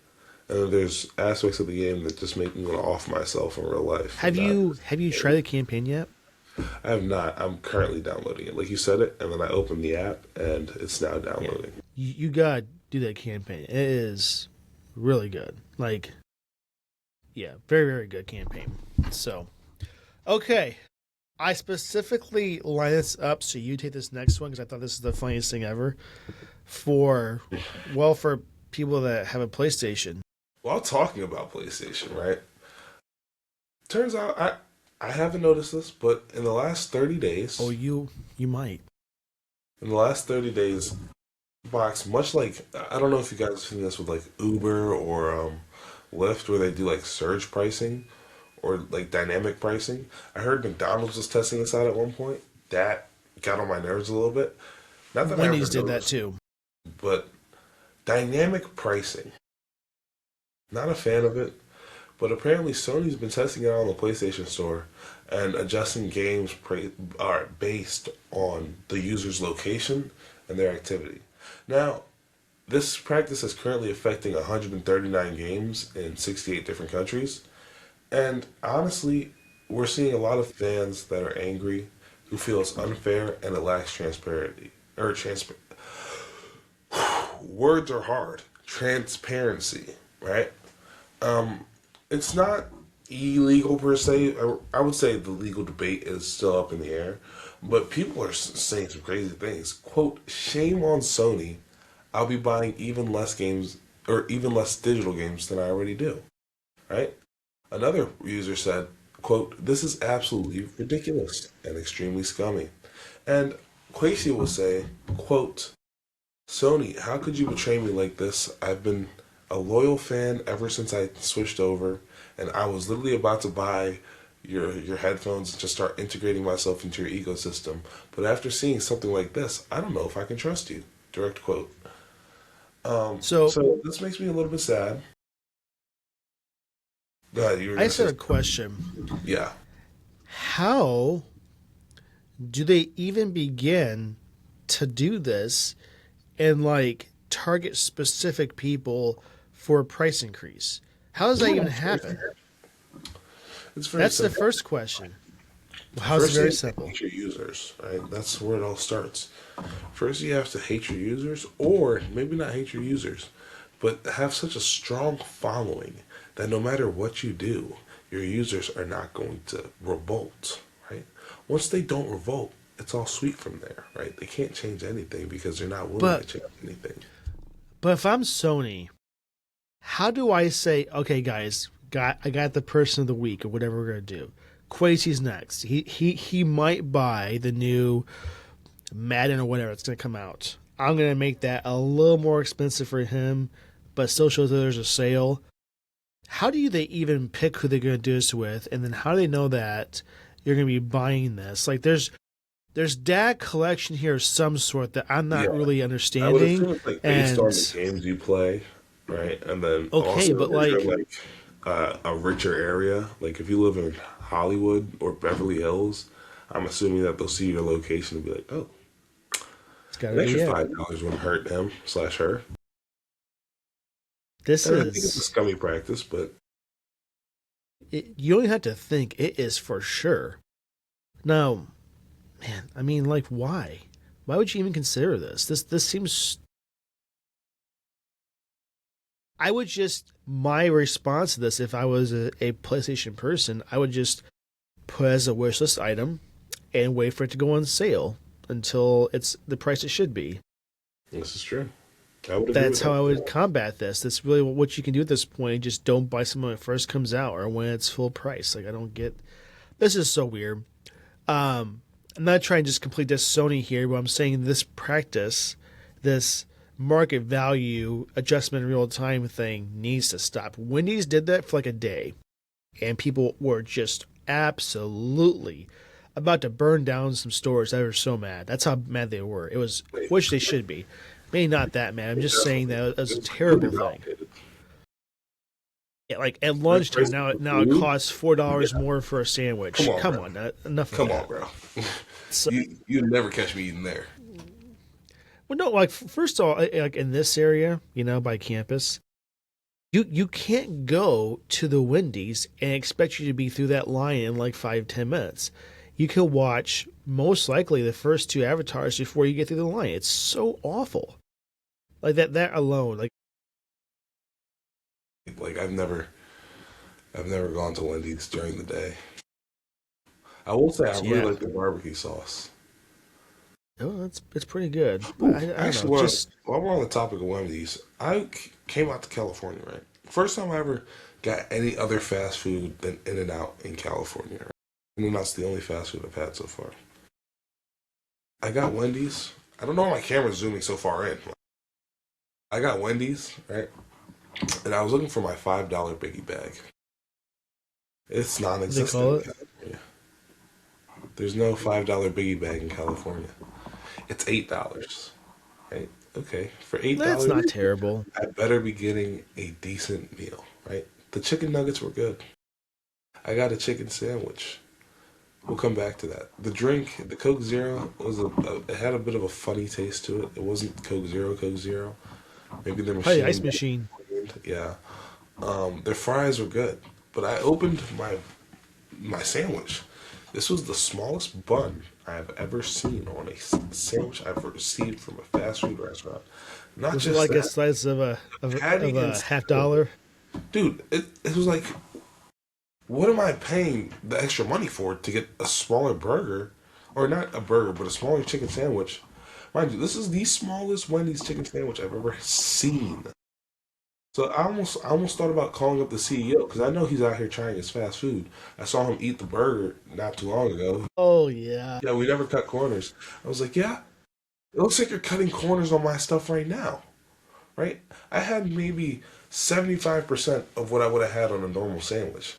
and then there's aspects of the game that just make me want to off myself in real life. And not. Have you tried the campaign yet? I have not. I'm currently downloading it. Like you said it, and then I opened the app, and it's now Yeah. downloading. You gotta do that campaign. It is really good. Like, yeah, very, very good campaign. So, okay. I specifically line this up so you take this next one because I thought this is the funniest thing ever for people that have a PlayStation. While talking about PlayStation, right? Turns out I haven't noticed this, but in the last 30 days, Oh, you might. in the last 30 days, Box, much like I don't know if you guys have seen this with like Uber or Lyft, where they do like surge pricing or like dynamic pricing. I heard McDonald's was testing this out at one point. That got on my nerves a little bit. Not that I ever Wendy's did that noticed, too. but dynamic pricing. Not a fan of it, but apparently Sony's been testing it out on the PlayStation Store and adjusting games are based on the user's location and their activity. Now, this practice is currently affecting 139 games in 68 different countries. And honestly, we're seeing a lot of fans that are angry, who feel it's unfair and it lacks transparency. Words are hard. Transparency, right? It's not illegal per se. I would say the legal debate is still up in the air, but people are saying some crazy things. Quote, shame on Sony. I'll be buying even less games or even less digital games than I already do, right? Another user said, quote, this is absolutely ridiculous and extremely scummy. And Quasi will say, quote, Sony, how could you betray me like this? I've been a loyal fan ever since I switched over, and I was literally about to buy your headphones and just start integrating myself into your ecosystem. But after seeing something like this, I don't know if I can trust you. Direct quote. So So this makes me a little bit sad. Go ahead, you were I gonna just had say a question. yeah. How do they even begin to do this and like target specific people for a price increase? How does that even happen? It's very That's the simple. first question. Well, how's it First, you very have to simple? hate your users, right? That's where it all starts. First, you have to hate your users, or maybe not hate your users, but have such a strong following that no matter what you do, your users are not going to revolt, right? Once they don't revolt, it's all sweet from there, right? They can't change anything because they're not willing to But change anything. if I'm Sony, how do I say, okay, guys, I got the person of the week or whatever we're gonna do? Quasi's next. He might buy the new Madden or whatever it's gonna come out. I'm gonna make that a little more expensive for him, but still shows that there's a sale. How do they even pick who they're gonna do this with, and then how do they know that you're gonna be buying this? Like there's data collection here of some sort that I'm not Yeah, really I would understanding. assume it's like based on the And games you play, right? And then okay, also but if you're like like a richer area, like if you live in Hollywood or Beverly Hills, I'm assuming that they'll see your location and be like, oh, it's gotta an be extra it. $5 wouldn't hurt him slash her. This And I think it's a is scummy practice, but you only have to think it is for sure. Now, man, I mean, like, why? Why would you even consider this? This seems. I would just my response to this, if I was a PlayStation person, I would just put as a wish list item and wait for it to go on sale until it's the price it should be. this is true. I would agree with That's how I would that. combat this. That's really what you can do at this point. Just don't buy something when it first comes out or when it's full price. Like I don't get. This is so weird. I'm not trying to just complete this Sony here, but I'm saying this practice, this market value adjustment in real time thing needs to stop. Wendy's did that for like a day, and people were just absolutely about to burn down some stores. They were so mad. That's how mad they were. It was, Wait, which they should be. Maybe not that mad. I'm it just saying definitely that it was a it's terrible completely thing. validated. Yeah, like at Like lunchtime prices now, for it food? costs $4 Yeah. more for a Come sandwich. on, Come bro. on, enough of Come on, that. bro. So, You'd never catch me eating there. well, no, like first of all, like in this area, by campus, you can't go to the Wendy's and expect you to be through that line in like 5-10 minutes. You can watch most likely the first two avatars before you get through the line. It's so awful. Like that alone. Like Like I've never gone to Wendy's during the day. I will say I really yeah, like the barbecue sauce. oh, it's pretty good. But Ooh, I don't know. actually, Just while we're on the topic of Wendy's, came out to California, right? First time I ever got any other fast food than In-N-Out in California. Right? In-N-Out's the only fast food I've had so far. I got Wendy's. I don't know why my camera's zooming so far in. I got Wendy's, right? And I was looking for my $5 biggie bag. It's what they non-existent call in it. California. There's no $5 biggie bag in California. It's $8, right? Okay, for eight That's dollars, not terrible. I better be getting a decent meal, right? The chicken nuggets were good. I got a chicken sandwich. We'll come back to that. The drink, the Coke Zero, it had a bit of a funny taste to it. It wasn't Coke Zero, Coke Zero. Maybe the Probably the ice machine. machine. Yeah. Their fries were good, but I opened my sandwich. This was the smallest bun I have ever seen on a sandwich I've received from a fast food restaurant. Not Was it just like a that, slice of patty a inside half of it. dollar? Dude, it was like, what am I paying the extra money for to get a smaller burger, or not a burger, but a smaller chicken sandwich? Mind you, this is the smallest Wendy's chicken sandwich I've ever seen. So I almost thought about calling up the CEO because I know he's out here trying his fast food. I saw him eat the burger not too long ago. Oh yeah. Yeah, we never cut corners. I was like, yeah, it looks like you're cutting corners on my stuff right now, right? I had maybe 75% of what I would have had on a normal sandwich.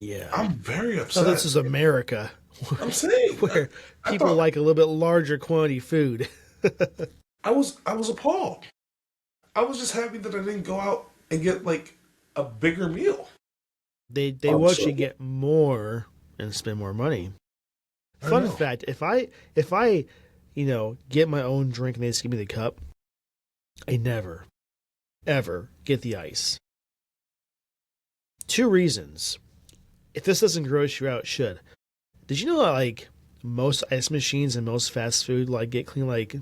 Yeah. I'm very Oh, this upset. is America, I'm saying, where I people thought like a little bit larger quantity food. I was appalled. I was just happy that I didn't go out and get like a bigger meal. They I'm want you to so get more and spend more money. I Fun know. fact: if I get my own drink and they just give me the cup, I never ever get the ice. Two reasons. If this doesn't gross you out, it should. Did you know that like most ice machines and most fast food like get clean like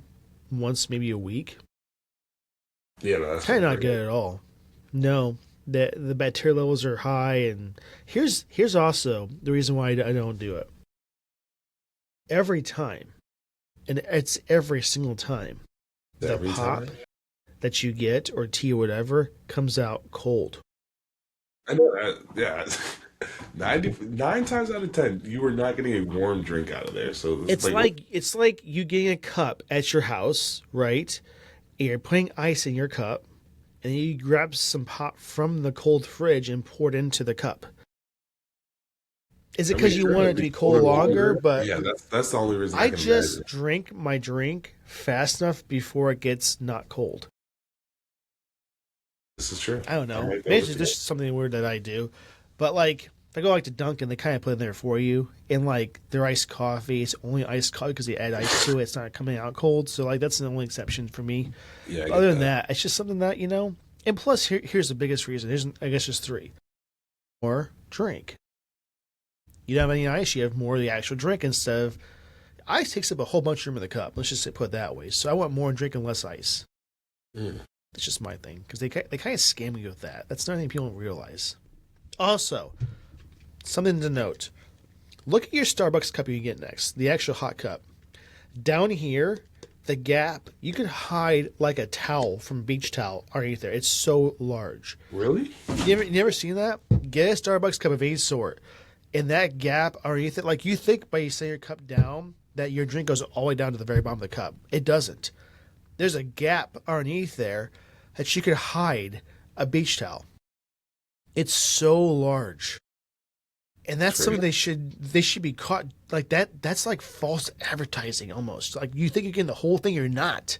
once maybe a week? Yeah, no, that's Kind not of not very good at all. No, the bacteria levels are high, and here's also the reason why I don't do it. Every time, and it's every single time, good. the Every pop time. that you get or tea or whatever comes out cold. I know that. Yeah. 99 times out of 10, you were not getting a warm drink out of there. So it's like, what? It's like you getting a cup at your house, right? And you're putting ice in your cup, and you grab some pop from the cold fridge and pour it into the cup. Is it I mean, because you sure, want it'll it to be be cold colder longer? longer. But Yeah, that's the only reason I I can imagine. just drink my drink fast enough before it gets not cold. This is true. I don't I'm know. right there Maybe with it's you. just something weird that I do. But like, if I go like to Dunkin', they kind of put it in there for you. And like their iced coffee, it's only iced coffee because they add ice to it. It's not coming out cold. So like that's the only exception for me. Yeah, I But get other than that. that, it's just something that And plus, here's the biggest reason. I guess there's three. More drink. You don't have any ice. You have more of the actual drink instead of ice takes up a whole bunch of room in the cup. Let's just put it that way. So I want more drink and less ice. Mm. That's just my thing because they kind of scam you with that. That's not anything people don't realize. Also, something to note: look at your Starbucks cup you get next, the actual hot cup. Down here, the gap you could hide like a towel from a beach towel underneath there. It's so large. Really? You never seen that? Get a Starbucks cup of any sort, and that gap underneath it, like you think by you setting your cup down that your drink goes all the way down to the very bottom of the cup. It doesn't. There's a gap underneath there that you could hide a beach towel. It's so large. And that's True. something they should be caught like that. That's like false advertising almost. Like you think you're getting the whole thing, you're not.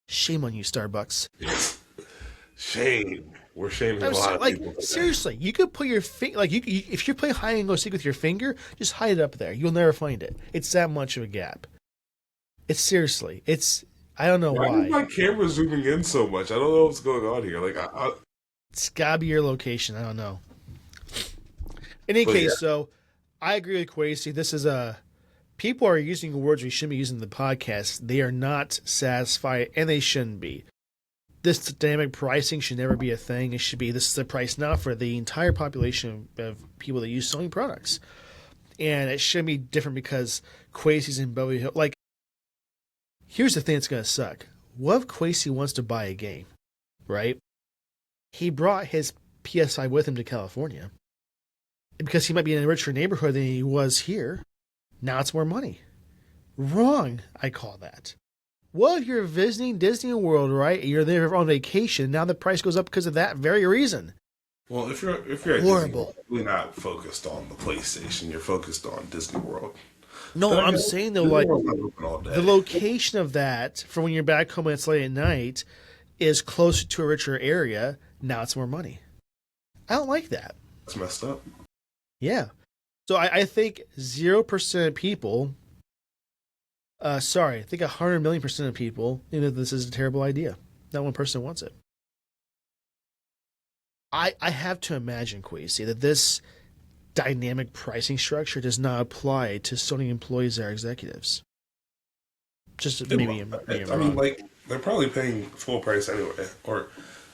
Shame on you, Starbucks. Shame. We're shaming a I'm lot so, of like people today. seriously, you could put your finger like if you're playing hide and go seek with your finger, just hide it up there. You'll never find it. It's that much of a gap. It's seriously. It's I don't know Why is why. my camera zooming in so much? I don't know what's going on here. Like, It's gotta be your location. I don't know. In any but yeah, case, though, I agree with Quasi. This is people are using words we shouldn't be using in the podcast. They are not satisfied, and they shouldn't be. This dynamic pricing should never be a thing. It should be this is the price now for the entire population of people that use Sony products, and it shouldn't be different because Quasi's in Beverly Hills. Like, here's the thing that's gonna suck. What if Quasi wants to buy a game, right? He brought his PSI with him to California because he might be in a richer neighborhood than he was here. Now it's more money. Wrong, I call that. Well, if you're visiting Disney World, right? You're there on vacation. Now the price goes up because of that very reason. well, if you're at Disney Horrible. World, you're not focused on the PlayStation. You're focused on Disney World. No, But I I'm guess saying though, Disney like World's not open all the day. location of that for when you're back home and it's late at night is closer to a richer area. Now it's more money. I don't like that. That's messed up. Yeah. So I think 0% of people, sorry, I think 100 million% of people, this is a terrible idea. Not one person wants it. I have to imagine, Quasi, that this dynamic pricing structure does not apply to Sony employees or executives. Just maybe I'm I mean, wrong. like they're probably paying full price anyway, or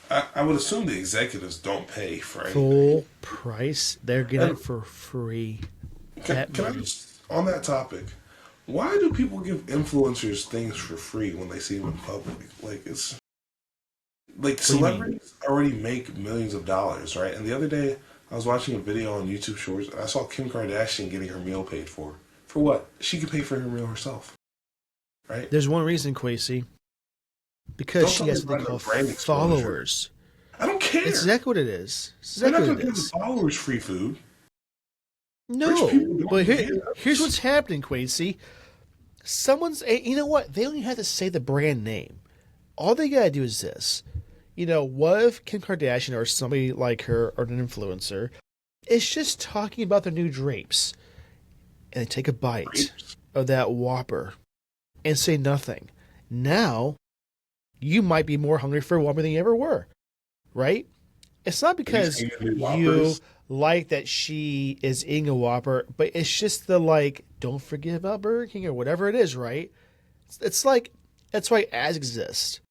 I would assume the executives don't pay for anything. Full price, they're getting And it for free. That can I money. just on that topic? Why do people give influencers things for free when they see them in public? Like it's like What do you mean? celebrities already make millions of dollars, right? And the other day I was watching a video on YouTube Shorts and I saw Kim Kardashian getting her meal paid for. For what? She could pay for her meal herself, right? There's one reason, Quasi. Because Don't she tell me has what they about call no brand exposure. followers. I don't care. It's exactly what it is. It's They're not exactly going what to it give the is. followers free food. Rich No, people don't but give here's us. what's happening, Quasi. You know what? They don't even have to say the brand name. All they gotta do is this. What if Kim Kardashian or somebody like her or an influencer is just talking about their new drapes and they take a bite of that Whopper and say nothing? Now, you might be more hungry for Whopper than you ever were, right? It's not Have you because seen the new you Whoppers? like that she is eating a Whopper, but it's just the like, don't forget about Burger King or whatever it is, right? It's like, that's why ads exist.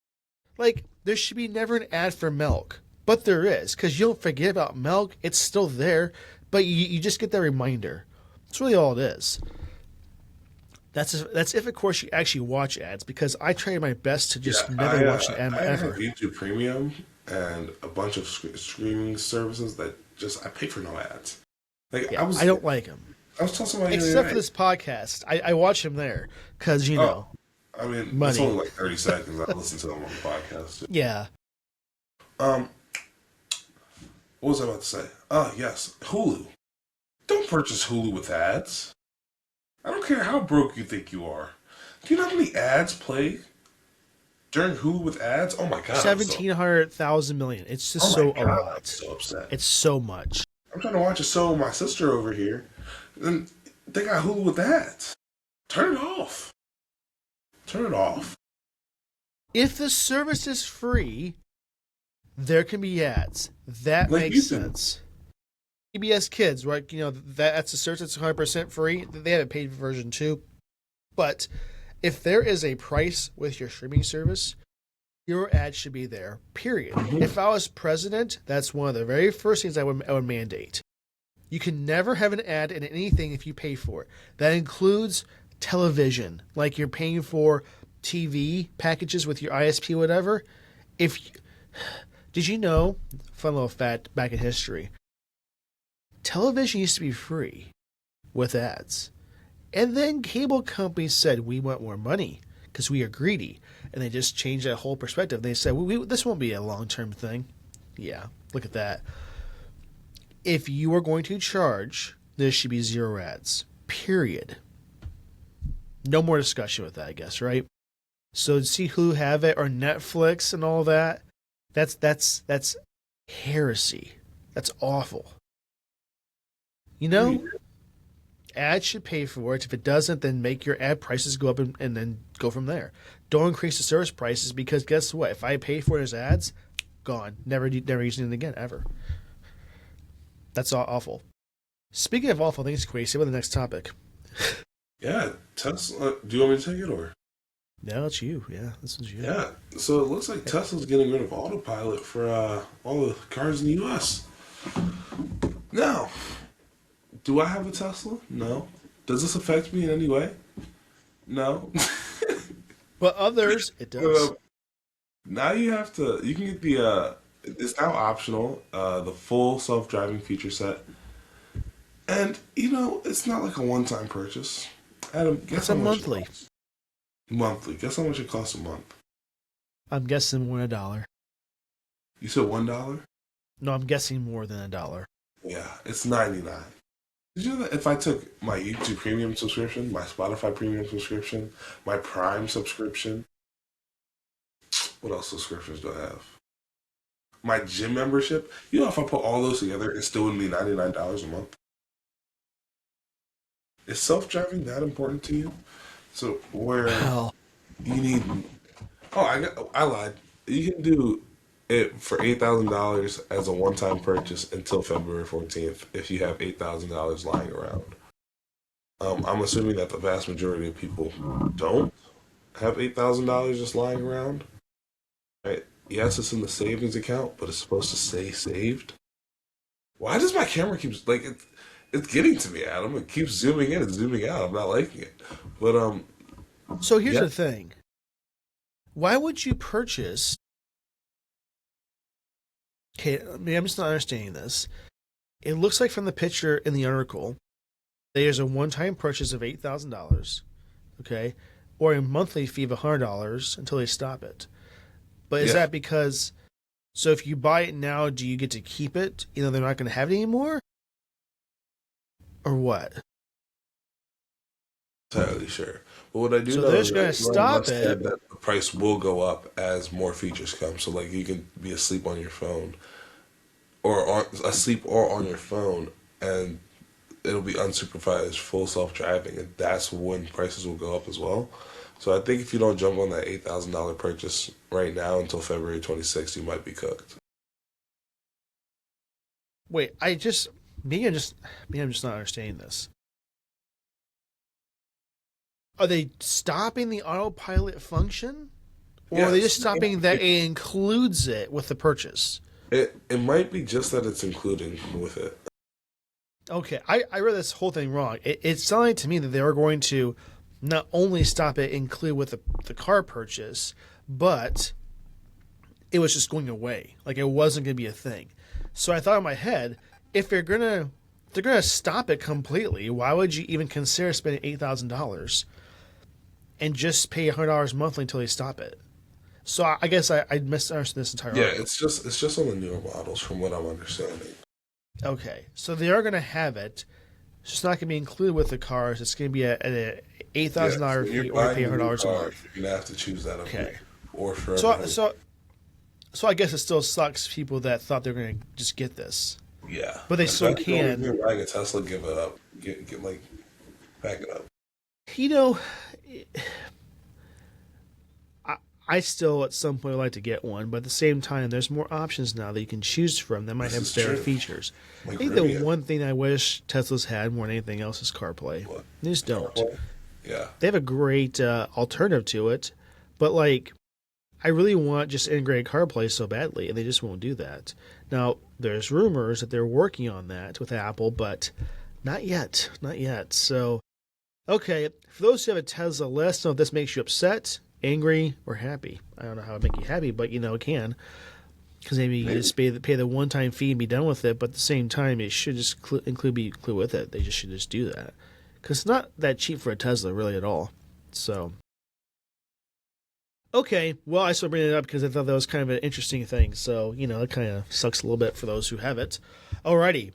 Like, there should be never an ad for milk, but there is, because you don't forget about milk. It's still there, but you just get that reminder. That's really all it is. That's if, of course, you actually watch ads, because I try my best to Yeah, just never watch an ad I have ever. YouTube Premium and a bunch of streaming services that just I pay for no ads. Like Yeah, I don't like them. I was telling somebody the other Except for day. this podcast. I watch him there, because, Oh, I mean, it's money. only like 30 seconds. I listen to them on the podcast. Yeah. Um, what was I about to say? Oh, yes, Hulu. Don't purchase Hulu with ads. I don't care how broke you think you are. Do you know how many ads play during Hulu with ads? Oh my god, 1,700,000 million. It's just oh so my a god, I'm lot. so upset. It's so much. I'm trying to watch a show with my sister over here, and they got Hulu with ads. Turn it off. Turn it off. If the service is free, there can be ads. That Like makes YouTube. sense. PBS Kids, right? That's a service that's 100% free. They have a paid version too. But if there is a price with your streaming service, your ad should be there, period. If I was president, that's one of the very first things I would mandate. You can never have an ad in anything if you pay for it. That includes television, like you're paying for TV packages with your ISP, whatever. If did you know? Fun little fact back in history. Television used to be free with ads, and then cable companies said we want more money because we are greedy, and they just changed that whole perspective. They said this won't be a long-term thing. Yeah, look at that. If you are going to charge, there should be zero ads. Period. No more discussion with that, I guess, right? So see who have it or Netflix and all that. That's heresy. That's awful. Ads should pay for it. If it doesn't, then make your ad prices go up and then go from there. Don't increase the service prices, because guess what? If I pay for it as ads, gone. Never using it again, ever. That's awful. Speaking of awful things, Quasi, about the next topic. Yeah, Tesla. Do you want me to take it or? No, it's you. Yeah, this is you. Yeah. So it looks like Tesla's getting rid of autopilot for all the cars in the U.S. Now, do I have a Tesla? No. Does this affect me in any way? No. But others, it does. Now you can get it's now optional, the full self-driving feature set. And, it's not like a one-time purchase. Adam, guess It's how a much monthly. it costs? Monthly. Guess how much it costs a month? I'm guessing more than $1. You said $1? No, I'm guessing more than $1. Yeah, it's 99. Did you know that if I took my YouTube Premium subscription, my Spotify Premium subscription, my Prime subscription, what else subscriptions do I have? My gym membership, if I put all those together, it still wouldn't be $99 a month. Is self-driving that important to you? So where Well, you need oh I lied. You can do it for $8,000 as a one-time purchase until February 14th if you have $8,000 lying around. I'm assuming that the vast majority of people don't have $8,000 just lying around. Right? Yes, it's in the savings account, but it's supposed to stay saved. Why does my camera keep like it's getting to me, Adam? It keeps zooming in and zooming out. I'm not liking it. But so here's yeah, the thing. Why would you purchase? Okay, I'm just not understanding this. It looks like from the picture in the article, there's a one-time purchase of $8,000, okay, or a monthly fee of $100 until they stop it. But is yeah, that because? So if you buy it now, do you get to keep it? You know they're not going to have it anymore, or what? entirely sure. But what I do So know they're is just going that to Elon stop Musk it. said that the price will go up as more features come. So like you can be asleep on your phone or on your phone, and it'll be unsupervised full self-driving, and that's when prices will go up as well. So I think if you don't jump on that $8,000 purchase right now until February 26th, you might be cooked. Wait, maybe I'm just not understanding this. Are they stopping the autopilot function, or are they just Yes, stopping that it includes it with the purchase? it might be just that it's including with it. Okay, I read this whole thing wrong. It sounded to me that they were going to not only stop it include with the car purchase, but it was just going away. Like it wasn't going to be a thing. So I thought in my head, if they're gonna stop it completely, why would you even consider spending $8,000 and just pay $100 monthly until they stop it? So I guess I misunderstood this entire Yeah, article. it's just on the newer models from what I'm understanding. Okay, so they are going to have it. It's just not going to be included with the cars. It's going to be a eight Yeah, thousand so dollar when you're fee, or you pay buying the new $100 a car, month. you're gonna have to choose that Okay, upgrade or forever so hold. so so I guess it still sucks people that thought they were going to just get this, Yeah, but they if still that's the only can. thing buying a Tesla, give it up. Get like back it up. You know, I I still at some point would like to get one, but at the same time, there's more options now that you can choose from that might This have is better true. features. I Like think the Rivian, one thing I wish Teslas had more than anything else is CarPlay. what They just don't. CarPlay? Yeah, They have a great alternative to it, but like I really want just integrated CarPlay so badly, and they just won't do that. Now, there's rumors that they're working on that with Apple, but not yet. Not yet. So, okay, for those who have a Tesla, let us know if this makes you upset, angry, or happy. I don't know how it make you happy, but you know it can. Because maybe you maybe. just pay the one time fee and be done with it, but at the same time, it should just be include with it. They just should just do that. Because it's not that cheap for a Tesla, really, at all. So, okay, well, I still bring it up because I thought that was kind of an interesting thing. So, you know, it kind of sucks a little bit for those who have it. Alrighty,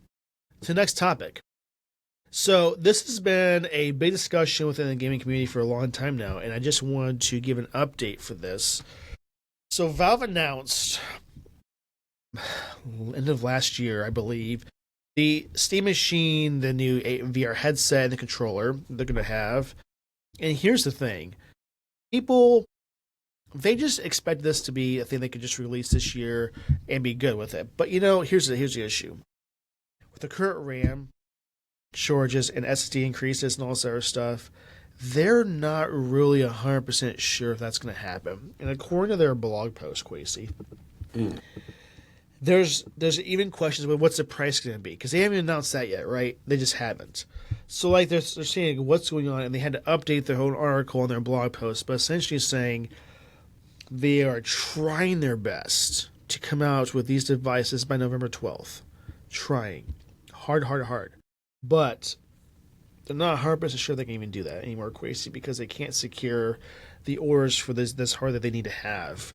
to the next topic. So, this has been a big discussion within the gaming community for a long time now, and I just wanted to give an update for this. So, Valve announced end of last year, I believe, the Steam Machine, the new VR headset, and the controller they're going to have. And here's the thing: people they just expect this to be a thing they could just release this year and be good with it. But you know, here's the issue with the current RAM shortages and SSD increases and all this other stuff. They're not really 100% sure if that's going to happen. And according to their blog post, Quasi, Mm. there's even questions about what's the price going to be because they haven't announced that yet, right? They just haven't. So like they're saying what's going on, and they had to update their whole article on their blog post, but essentially saying they are trying their best to come out with these devices by November 12th. Trying hard, but they're not 100% sure they can even do that anymore, Quasi, because they can't secure the orders for this hardware that they need to have,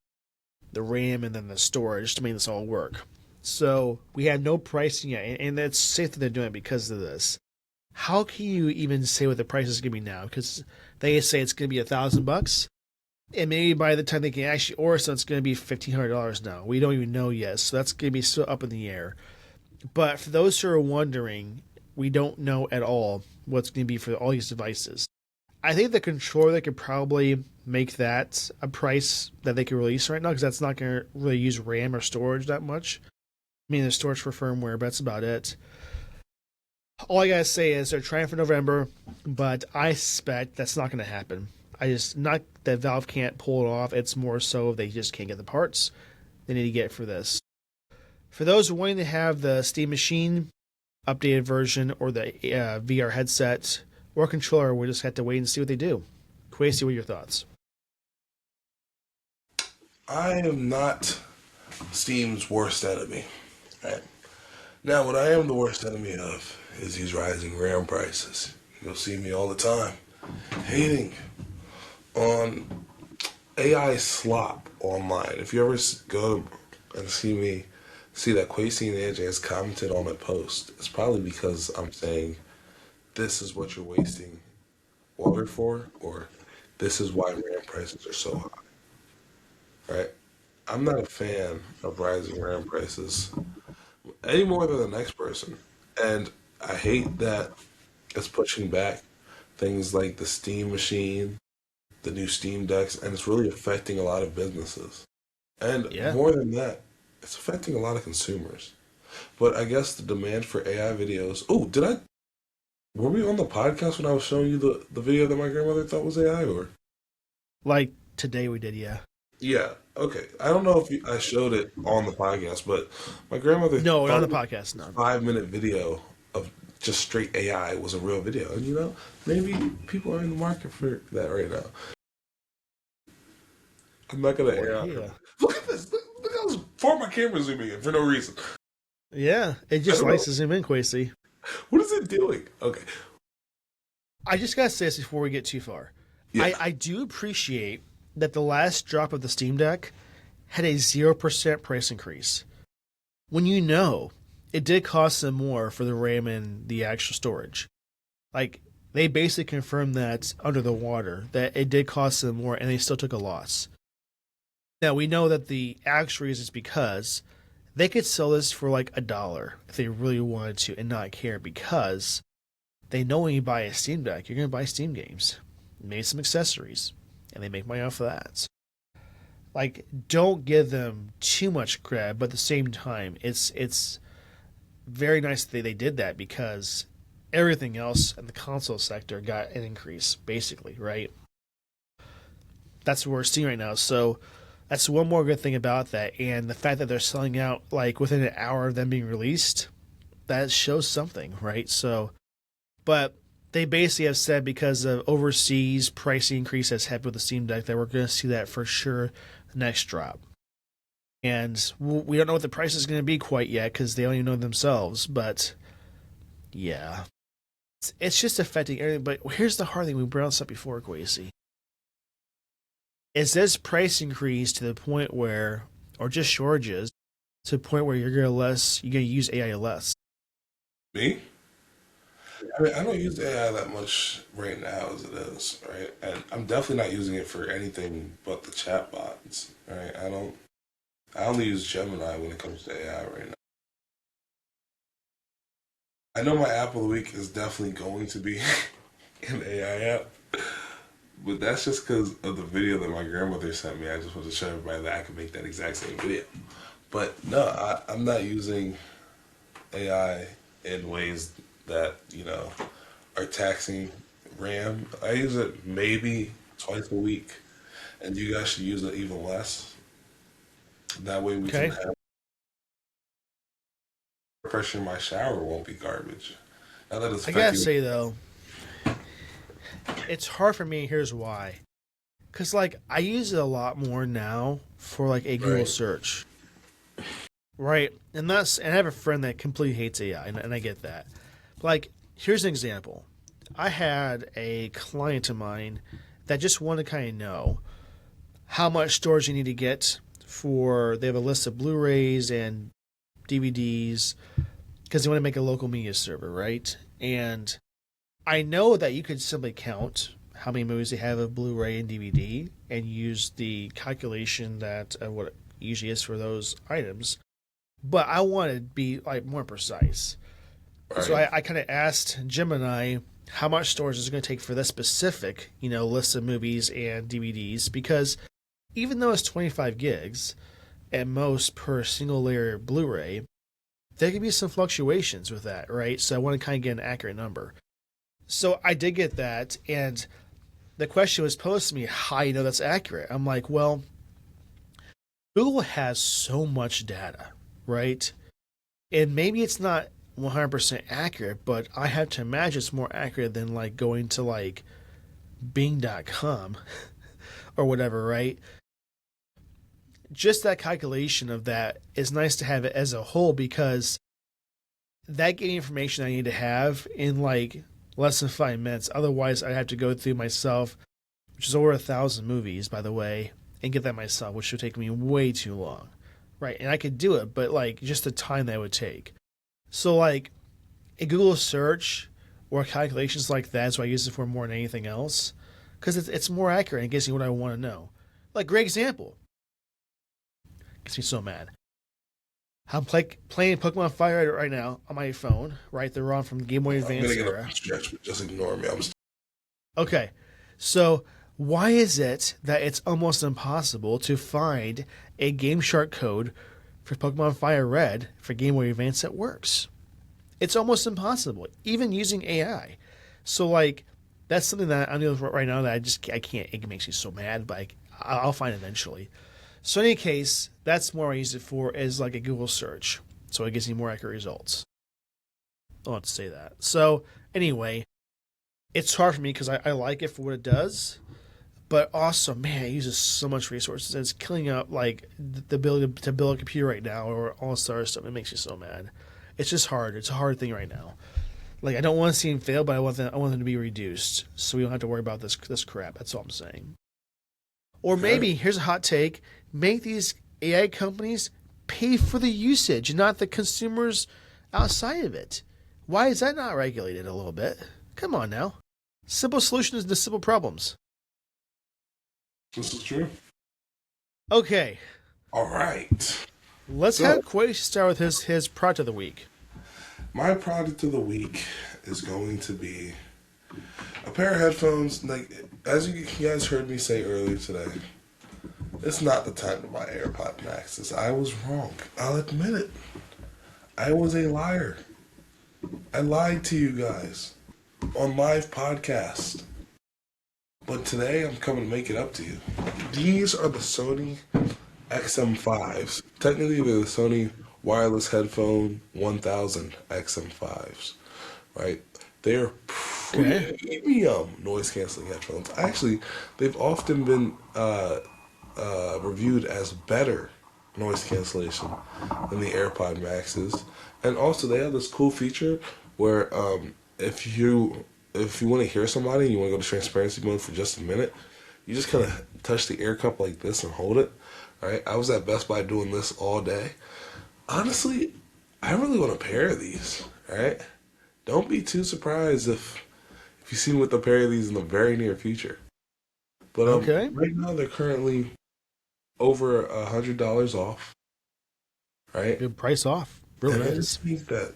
the RAM and then the storage to make this all work. So we have no pricing yet, and it's safe that they're doing it because of this. How can you even say what the price is going to be now? Because they say it's going to be $1,000, and maybe by the time they can actually order something, it's going to be $1,500 now. We don't even know yet, so that's going to be still up in the air. But for those who are wondering, we don't know at all what's going to be for all these devices. I think the controller could probably make that a price that they could release right now because that's not going to really use RAM or storage that much. I mean, the storage for firmware, but that's about it. All I gotta say is they're trying for November, but I suspect that's not going to happen. Not that Valve can't pull it off. It's more so they just can't get the parts they need to get for this. For those wanting to have the Steam Machine updated version or the VR headset or controller, we'll just have to wait and see what they do. Quasi, what are your thoughts? I am not Steam's worst enemy. Right? Now, what I am the worst enemy of is these rising RAM prices. You'll see me all the time hating on AI slop online. If you ever go and see that Quasi and AJ has commented on a post, it's probably because I'm saying this is what you're wasting water for, or this is why RAM prices are so high. Right? I'm not a fan of rising RAM prices any more than the next person. And I hate that it's pushing back things like the Steam Machine, the new Steam Decks, and it's really affecting a lot of businesses. And Yeah. more than that, it's affecting a lot of consumers. But I guess the demand for AI videos. Oh, were we on the podcast when I was showing you the video that my grandmother thought was AI, or? Like today we did, yeah. Yeah, okay. I don't know if I showed it on the podcast, but my grandmother No, on thought the it was podcast, no. a 5-minute video of just straight AI was a real video. And maybe people are in the market for that right now. I'm not gonna AI. Yeah. Look at this. Look how far my camera's zooming in for no reason. Yeah, it I just don't likes know. to zoom in, Quasi. What is it doing? Okay. I just gotta say this before we get too far. Yeah. I do appreciate that the last drop of the Steam Deck had a 0% price increase. When you know it did cost them more for the RAM and the actual storage. Like, they basically confirmed that under the water, that it did cost them more and they still took a loss. Now, we know that the actual reason is because they could sell this for like $1 if they really wanted to and not care because they know when you buy a Steam Deck, you're going to buy Steam games, maybe some accessories, and they make money off of that. Like, don't give them too much credit, but at the same time, it's very nice that they did that because everything else in the console sector got an increase, basically, right? That's what we're seeing right now. So that's one more good thing about that. And the fact that they're selling out like within an hour of them being released, that shows something, right? So, but they basically have said because of overseas price increase that's happened with the Steam Deck that we're going to see that for sure the next drop. And we don't know what the price is going to be quite yet because they don't even know themselves. But yeah, it's just affecting everything. But here's the hard thing: we brought this up before, Quasi. Is this price increase to the point where, or just shortages, to the point where you're gonna use AI less? Me? I mean, I don't use AI that much right now as it is, right? And I'm definitely not using it for anything but the chatbots, right? I only use Gemini when it comes to AI right now. I know my app of the week is definitely going to be an AI app, but that's just because of the video that my grandmother sent me. I just wanted to show everybody that I could make that exact same video. But no, I'm not using AI in ways that, are taxing RAM. I use it maybe twice a week, and you guys should use it even less. That way we can Okay. have pressure in my shower won't be garbage. Now that it's I gotta affecting. say though, it's hard for me. Here's why. Cause like I use it a lot more now for like a Google Right. search, right? And I have a friend that completely hates AI, and I get that. But like, here's an example. I had a client of mine that just wanted to kind of know how much storage you need to get for. They have a list of Blu-rays and DVDs because they want to make a local media server, right? And I know that you could simply count how many movies they have of Blu-ray and DVD and use the calculation that what it usually is for those items. But I want to be like more precise. So Right. I kind of asked Gemini how much storage is it going to take for this specific, list of movies and DVDs, because even though it's 25 gigs at most per single layer Blu-ray, there can be some fluctuations with that, right? So I want to kind of get an accurate number. So I did get that, and the question was posed to me, how do you know that's accurate? I'm like, well, Google has so much data, right? And maybe it's not 100% accurate, but I have to imagine it's more accurate than like going to like Bing.com or whatever, right? Just that calculation of that is nice to have it as a whole, because that gave me information I need to have in like less than 5 minutes. Otherwise, I'd have to go through myself, which is over 1,000 movies, by the way, and get that myself, which would take me way too long, right? And I could do it, but like just the time that would take. So like a Google search or calculations like that is what I use it for more than anything else, because it's more accurate and it gives me what I want to know. Like, great example. Gets me so mad. I'm playing Pokemon Fire right now on my phone, right? They're on from Game Boy I'm Advance gonna get era. a stretch, but just ignore me. Okay, so why is it that it's almost impossible to find a Game Shark code for Pokemon Fire Red for Game Boy Advance that works? It's almost impossible, even using AI. So like, that's something that I'm doing right now that I can't. It makes me so mad, but I'll find it eventually. So in any case, that's more I use it for, is like a Google search, so it gives me more accurate results. I want to say that. So anyway, it's hard for me because I like it for what it does, but also, man, it uses so much resources. It's killing up like the ability to build a computer right now or all this other stuff. It makes you so mad. It's just hard. It's a hard thing right now. Like, I don't want to see them fail, but I want them to be reduced, so we don't have to worry about this crap. That's all I'm saying. Or Okay. maybe here's a hot take: make these AI companies pay for the usage, not the consumers outside of it. Why is that not regulated a little bit? Come on now. Simple solutions to simple problems. This is true. Okay, All right. let's So, have Quay start with his product of the week. my product of the week is going to be a pair of headphones. Like, as you guys heard me say earlier today, it's not the time to buy AirPod Maxes. I was wrong. I'll admit it. I was a liar. I lied to you guys on live podcast. But today I'm coming to make it up to you. These are the Sony XM5s. Technically, they're the Sony wireless headphone 1000 XM5s, right? They're Okay. premium noise canceling headphones. Actually, they've often been reviewed as better noise cancellation than the AirPod Maxes. And also, they have this cool feature where if you want to hear somebody and you want to go to transparency mode for just a minute, you just kind of touch the air cup like this and hold it. Right? I was at Best Buy doing this all day. Honestly, I really want a pair of these. Right? Don't be too surprised if you see me with a pair of these in the very near future. But Okay. right now they're currently over $100 off. Right? Good price off. Really And I is. just think that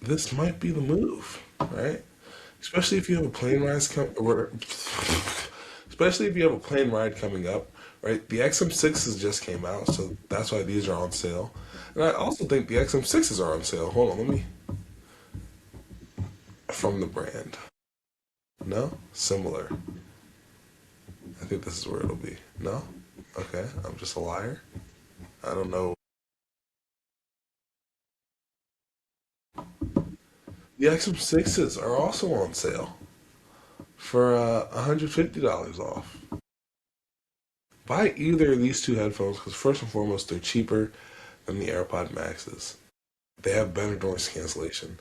this might be the move. Right? Especially if you have a plane ride especially if you have a plane ride coming up, right? The XM6s just came out, so that's why these are on sale. And I also think the XM6s are on sale. Hold on, let me from the brand. No? Similar. I think this is where it'll be. No? Okay, I'm just a liar. I don't know. The XM6s are also on sale for $150 off. Buy either of these two headphones because first and foremost, they're cheaper than the AirPod Maxes. They have better noise cancellation.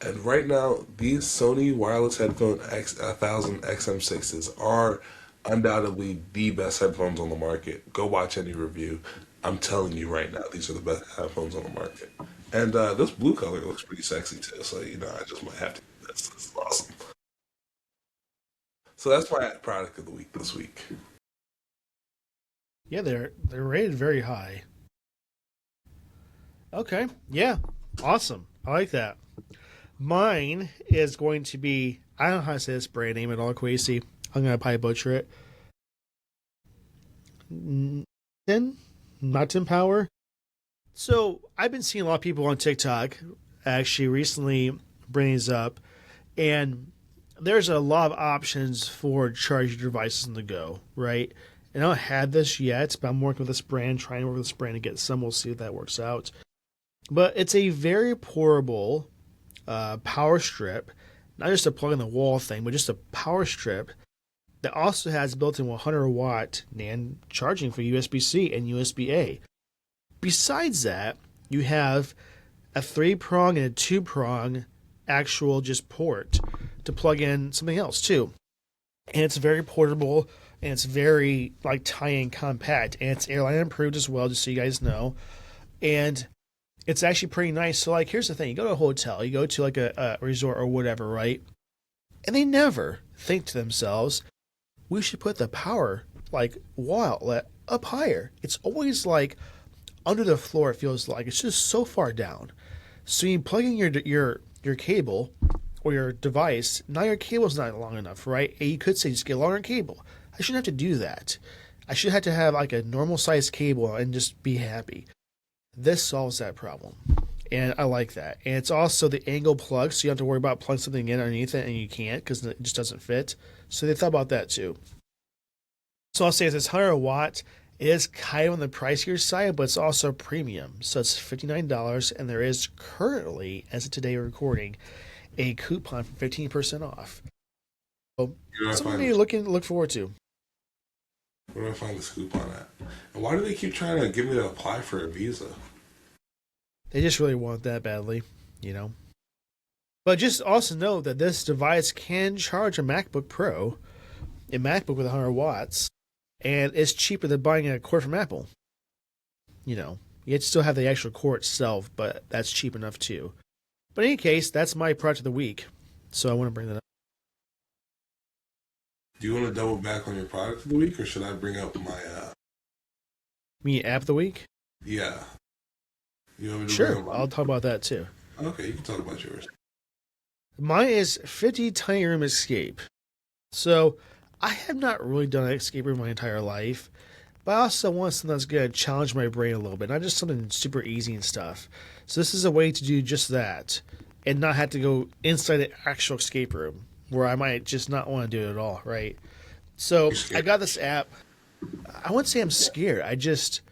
And right now, these Sony wireless headphone X1000 XM6s are undoubtedly the best headphones on the market. Go watch any review. I'm telling you right now, these are the best headphones on the market. And this blue color looks pretty sexy too, so I just might have to do this. This is awesome. So that's my product of the week this week. Yeah, they're rated very high. Okay. Yeah. Awesome. I like that. Mine is going to be, I don't know how to say this brand name at all, Quasi. I'm going to probably butcher it. Tin? Not Tin Power? So I've been seeing a lot of people on TikTok actually recently bring these up, and there's a lot of options for charging devices on the go, right? And I don't have this yet, but I'm working with this brand, trying to work with this brand to get some. We'll see if that works out. But it's a very portable power strip, not just a plug in the wall thing, but just a power strip that also has built-in 100-watt NAND charging for USB-C and USB-A. Besides that, you have a 3-prong and a 2-prong actual just port to plug in something else too. And it's very portable and it's very like tiny and compact and it's airline approved as well, just so you guys know. And it's actually pretty nice. So like here's the thing, you go to a hotel, you go to like a resort or whatever, right? And they never think to themselves, we should put the power like wall outlet up higher. It's always like under the floor, it feels like it's just so far down. So you plug in your cable or your device. Now your cable's not long enough, right? And you could say just get a longer cable. I shouldn't have to do that. I should have to have like a normal size cable and just be happy. This solves that problem. And I like that. And it's also the angle plug, so you don't have to worry about plugging something in underneath it and you can't because it just doesn't fit. So they thought about that too. So I'll say it's 100 watt. It is kind of on the pricier side, but it's also premium. So it's $59, and there is currently, as of today recording, a coupon for 15% off. So something you look forward to. Where do I find this coupon at? And why do they keep trying to get me to apply for a visa? They just really want that badly, you know. But just also know that this device can charge a MacBook Pro, a MacBook with 100 watts, and it's cheaper than buying a cord from Apple. You know, you have to still have the actual cord itself, but that's cheap enough too. But in any case, that's my project of the week. So I want to bring that up. Do you want to double back on your product of the week, or should I bring up my? Me app of the week? Yeah. You want me to bring Sure, up I'll mine? talk about that too. Okay, you can talk about yours. Mine is 50 tiny room escape. So I have not really done an escape room my entire life, but I also want something that's going to challenge my brain a little bit, not just something super easy and stuff. So this is a way to do just that and not have to go inside the actual escape room where I might just not want to do it at all, right? So You I scared? got this app. I wouldn't say I'm scared. I just,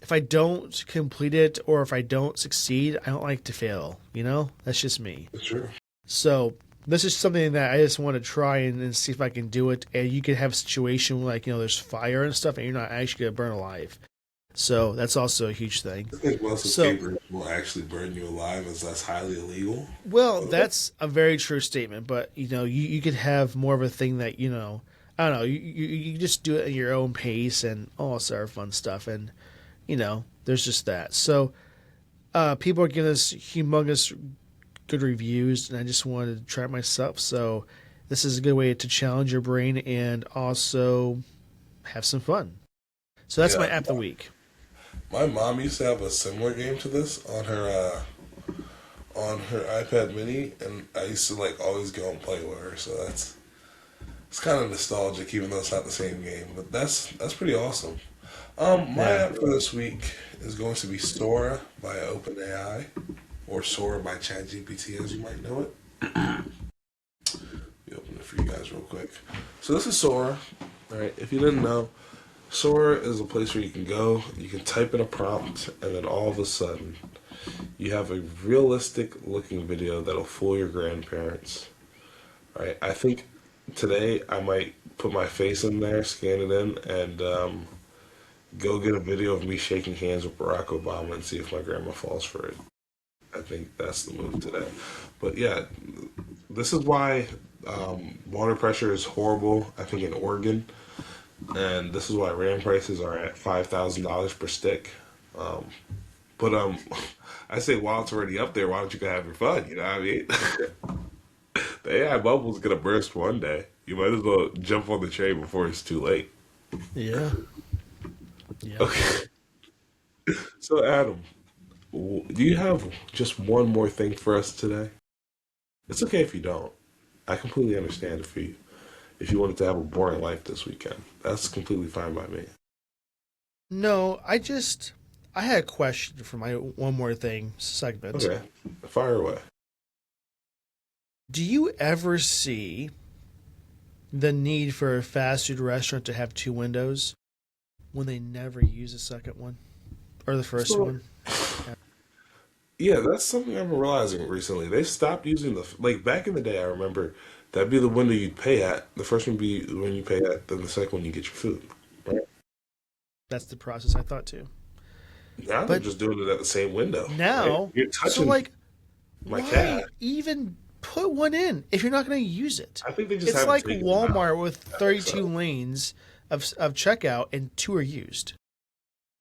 if I don't complete it or if I don't succeed, I don't like to fail. You know, that's just me. That's true. So this is something that I just want to try and see if I can do it. And you could have a situation like, you know, there's fire and stuff and you're not actually going to burn alive. So that's also a huge thing. I think most So, escape rooms will actually burn you alive, as that's highly illegal. well, that's a very true statement. But, you know, you could have more of a thing that, you know, I don't know, you just do it at your own pace and all sort of fun stuff. And, you know, there's just that. So people are giving us humongous good reviews, and I just wanted to try it myself. So this is a good way to challenge your brain and also have some fun. So that's my Yeah, app of the week. my mom used to have a similar game to this on her iPad Mini, and I used to like always go and play with her. So that's it's kind of nostalgic, even though it's not the same game. But that's pretty awesome. My Yeah. app for this week is going to be Sora by OpenAI, or Sora by ChatGPT, as you might know it. Let me open it for you guys real quick. So this is Sora. All right, if you didn't know, Sora is a place where you can go, you can type in a prompt, and then all of a sudden, you have a realistic looking video that'll fool your grandparents. All right, I think today I might put my face in there, scan it in, and go get a video of me shaking hands with Barack Obama and see if my grandma falls for it. I think that's the move today. But yeah, this is why water pressure is horrible, I think, in Oregon. And this is why RAM prices are at $5,000 per stick. Um, but I say while it's already up there, why don't you go have your fun? You know what I mean? The AI bubble's gonna burst one day. You might as well jump on the train before it's too late. Yeah. Yep. Okay. So Adam, do you have just one more thing for us today? It's okay if you don't. I completely understand if you wanted to have a boring life this weekend. That's completely fine by me. No, I had a question for my one more thing segment. Okay, fire away. Do you ever see the need for a fast food restaurant to have two windows when they never use the second one or the first So, one? yeah, that's something I'm realizing recently. They stopped using like back in the day. I remember that'd be the window you'd pay at. The first one be when you pay at, then the second one you get your food. Right? That's the process I thought too. Now they're But just doing it at the same window. Right? now, You're so touching like, my why cat. even put one in if you're not going to use it? I think they just It's haven't like taken them out. Walmart with I think 32 so. lanes of checkout and two are used.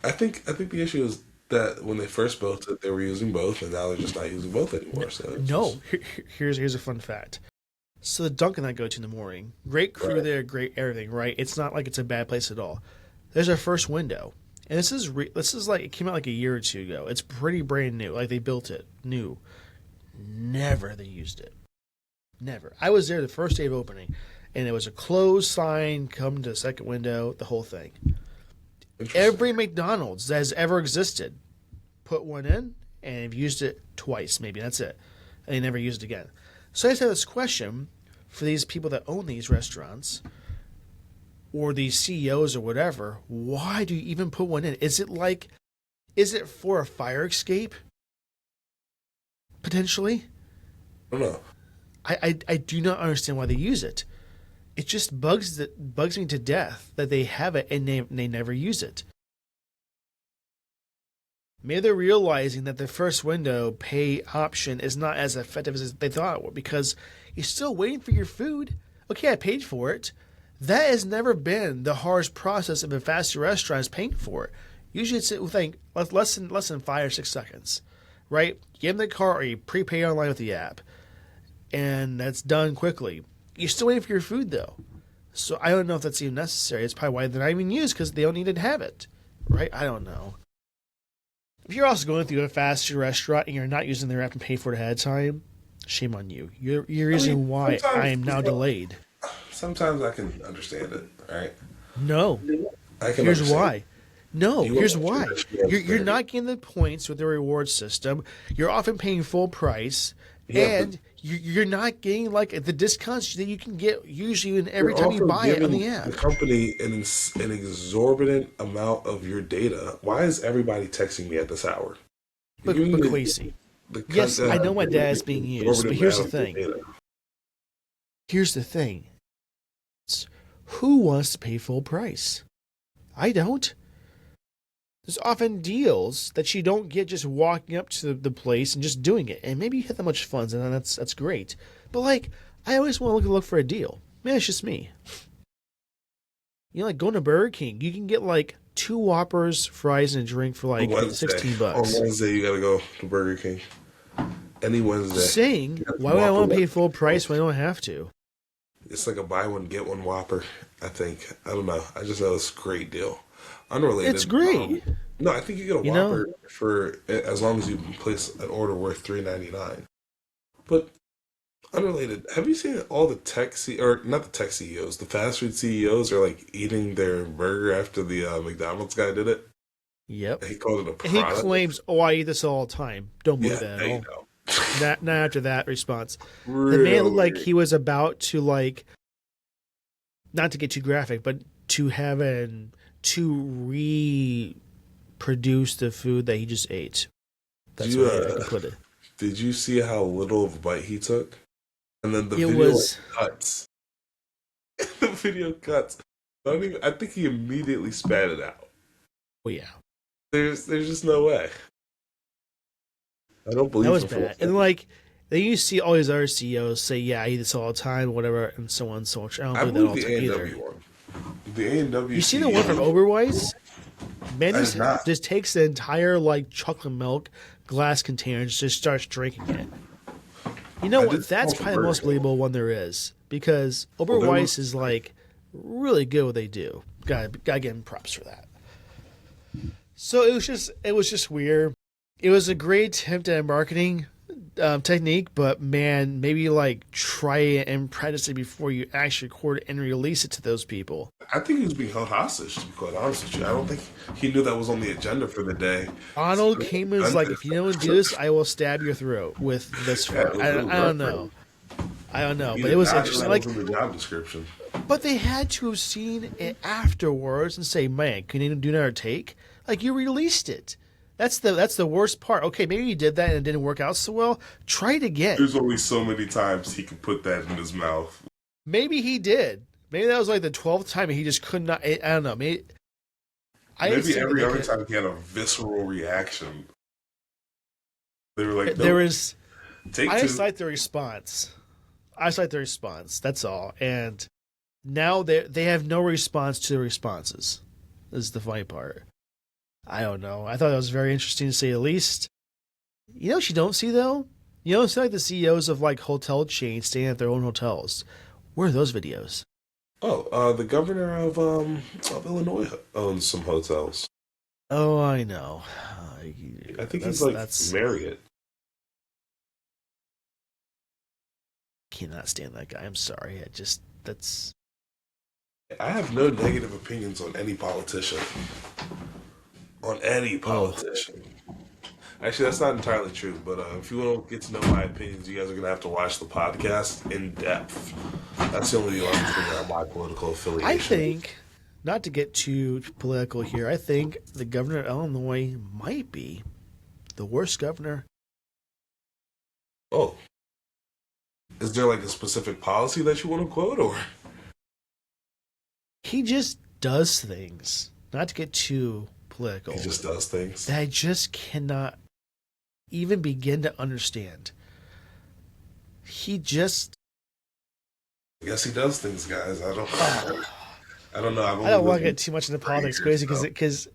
I think the issue is that when they first built it, they were using both, and now they're just not using both anymore. So it's No, just here's a fun fact. So the Dunkin' I go to in the morning, great crew right. there, great everything, right? It's not like it's a bad place at all. There's our first window, and this is like it came out like a year or two ago. It's pretty brand new, like they built it new. Never they used it. Never. I was there the first day of opening, and it was a closed sign, come to the second window, the whole thing. Interesting. Every McDonald's that has ever existed put one in and have used it twice, maybe that's it. And they never used it again. So I just have this question for these people that own these restaurants or these CEOs or whatever. Why do you even put one in? Is it for a fire escape? Potentially? I don't know. I do not understand why they use it. It just bugs me to death that they have it and they never use it. Maybe they're realizing that the first window pay option is not as effective as they thought it would because you're still waiting for your food. Okay, I paid for it. That has never been the hardest process of a fast food restaurant is paying for it. Usually it's like less than 5 or 6 seconds, right? You get in the car or you prepay online with the app, and that's done quickly. You're still waiting for your food though, so I don't know if that's even necessary. It's probably why they're not even used because they don't need to have it, right? I don't know. If you're also going through a fast food restaurant and you're not using their app and pay for it ahead of time, shame on you. You're I mean, reason why I sometimes am now delayed. sometimes I can understand it. All right, No, I can here's understand. why. No, You want here's to make sure why. that you You're understand. not getting the points with the reward system. You're often paying full price, Yeah, but and you're not getting like the discounts that you can get usually in every you're time you also buy it on giving the the app. company an exorbitant amount of your data. Why is everybody texting me at this hour? You're giving But the Quasi, the yes, I know my you're data is giving being an used, but exorbitant here's the amount of thing. your data. Here's the thing. Who wants to pay full price? I don't. There's often deals that you don't get just walking up to the place and just doing it. And maybe you have that much fun, and that's great. But like, I always want to look for a deal. Man, it's just me. You know, like going to Burger King, you can get like two Whoppers, fries, and a drink for On like Wednesday, 16 on bucks. Wednesday, you gotta go to Burger King. Any Wednesday, you Saying, got the why would I Whopper want to pay Wednesday. full price when I don't have to? It's like a buy one get one Whopper. I think. I don't know. I just know it's a great deal. Unrelated. It's great. No, I think you get a You know? Whopper for as long as you place an order worth $3.99. But unrelated, have you seen all the or not the tech CEOs, the fast food CEOs are like eating their burger after the McDonald's guy did it? Yep. He called it a And he product. claims, oh, I eat this all the time. Don't believe Yeah, that at there you all. go. Not after that response. The man Real looked like weird. he was about to like, not to get too graphic, but to reproduce the food that he just ate. Did That's you what I can put it. did you see how little of a bite he took? And then the It video like was, cuts. The video cuts. I think he immediately spat it out. oh yeah, There's just no way. I don't that believe was him for a bad. And second. like, then you see all these other CEOs say, yeah, I eat this all the time, whatever, and so on and so on. I don't I believe that believe all the the time either. A&W one. The A&W You see the one from CEO. Overwise? Man I did not. just takes the entire like chocolate milk glass container and just starts drinking it. You know I what? did see That's one from probably the most Burger King. believable one there is because Well, there was Oberweis is like really good at what they do. Gotta give him props for that. So it was just weird. It was a great attempt at marketing technique, but man, maybe like try it and practice it before you actually record it and release it to those people. I think he was being held hostage, to be quite honest with you. I don't think he knew that was on the agenda for the day. Arnold Kamen's like, if you don't do this, I will stab your throat with this Yeah, fork. I don't know. I don't know, He but did it was not know interesting. that Like, was in the job description. but they had to have seen it afterwards and say, "Man, can you do another take?" Like you released it. That's the worst part. Okay, maybe you did that and it didn't work out so well. Try it again. There's only so many times he could put that in his mouth. Maybe he did. Maybe that was like the 12th time and he just could not. I don't know. Maybe Every other time he had a visceral reaction. They were like, nope, there is. take I two. just like the response. That's all. And now they have no response to the responses. This is the funny part. I don't know. I thought that was very interesting to say the least. You know what you don't see though? You don't see like the CEOs of like hotel chains staying at their own hotels. Where are those videos? Oh, the governor of Illinois owns some hotels. Oh, I know. I think he's like Marriott. Cannot stand that guy. I'm sorry. That's. I have no negative opinions on any politician. On any politician. Actually, that's not entirely true, but if you want to get to know my opinions, you guys are going to have to watch the podcast in depth. That's the only way you can figure out my political affiliation. I think, not to get too political here, I think the governor of Illinois might be the worst governor. Oh. Is there like a specific policy that you want to quote, or? He just does things. Not to get too political. He just does things that I just cannot even begin to understand. He just. I guess he does things, guys. I don't know. I don't want to get too much into politics crazy because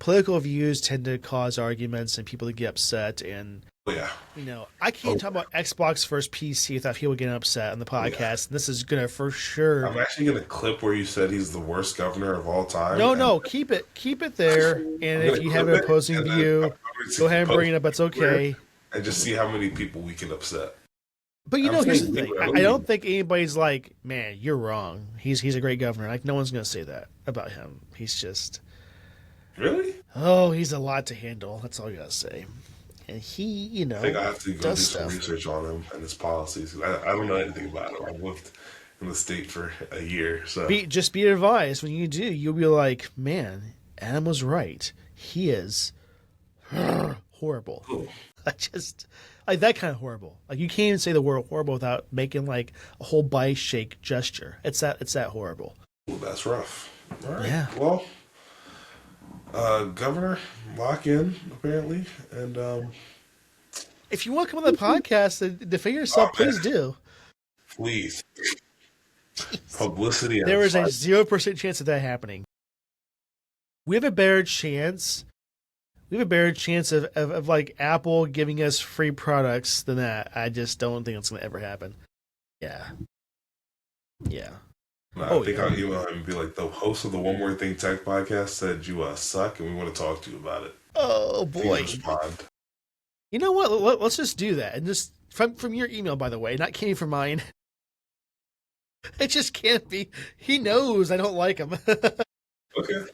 political views tend to cause arguments and people to get upset. And yeah, you know, I can't talk about Xbox versus PC without people getting upset on the podcast. Yeah. And this is gonna for sure. I'm actually gonna clip where you said he's the worst governor of all time. No, keep it there. And if you have an opposing view, go ahead and bring it up. That's okay. And just see how many people we can upset. But you know, here's the thing. I don't think anybody's like, man, you're wrong. He's a great governor. Like, no one's going to say that about him. He's just... Really? Oh, he's a lot to handle. That's all I got to say. And he, you know, I think I have to go do some stuff. research on him and his policies. I don't know anything about him. I've lived in the state for a year, so... Just be advised. When you do, you'll be like, man, Adam was right. He is horrible. Cool. I just... Like that kind of horrible. Like you can't even say the word horrible without making like a whole body shake gesture. It's that horrible. Well, that's rough. All right. Yeah. Well, Governor, lock in apparently, and if you want to come on the podcast and defend yourself, please do. Please. Publicity. There is a 0% chance of that happening. We have a better chance. We have a better chance of like Apple giving us free products than that. I just don't think it's going to ever happen. Yeah. Yeah. No, I think I'll email him and be like, the host of the One More Thing Tech podcast said you suck and we want to talk to you about it. Oh, boy. Respond. You know what? Let's just do that. And just from your email, by the way, not Kenny from mine. It just can't be. He knows I don't like him. Okay.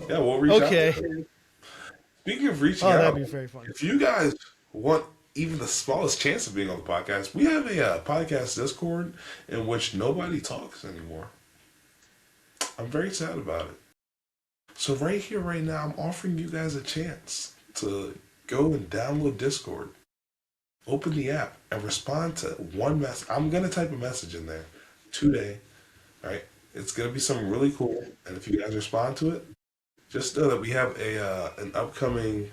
Yeah, we'll reach out to him. Speaking of reaching out, that'd be very fun. If you guys want even the smallest chance of being on the podcast, we have a podcast Discord in which nobody talks anymore. I'm very sad about it. So right here, right now, I'm offering you guys a chance to go and download Discord, open the app, and respond to one message. I'm going to type a message in there today, right? It's going to be something really cool, and if you guys respond to it, just know that we have an upcoming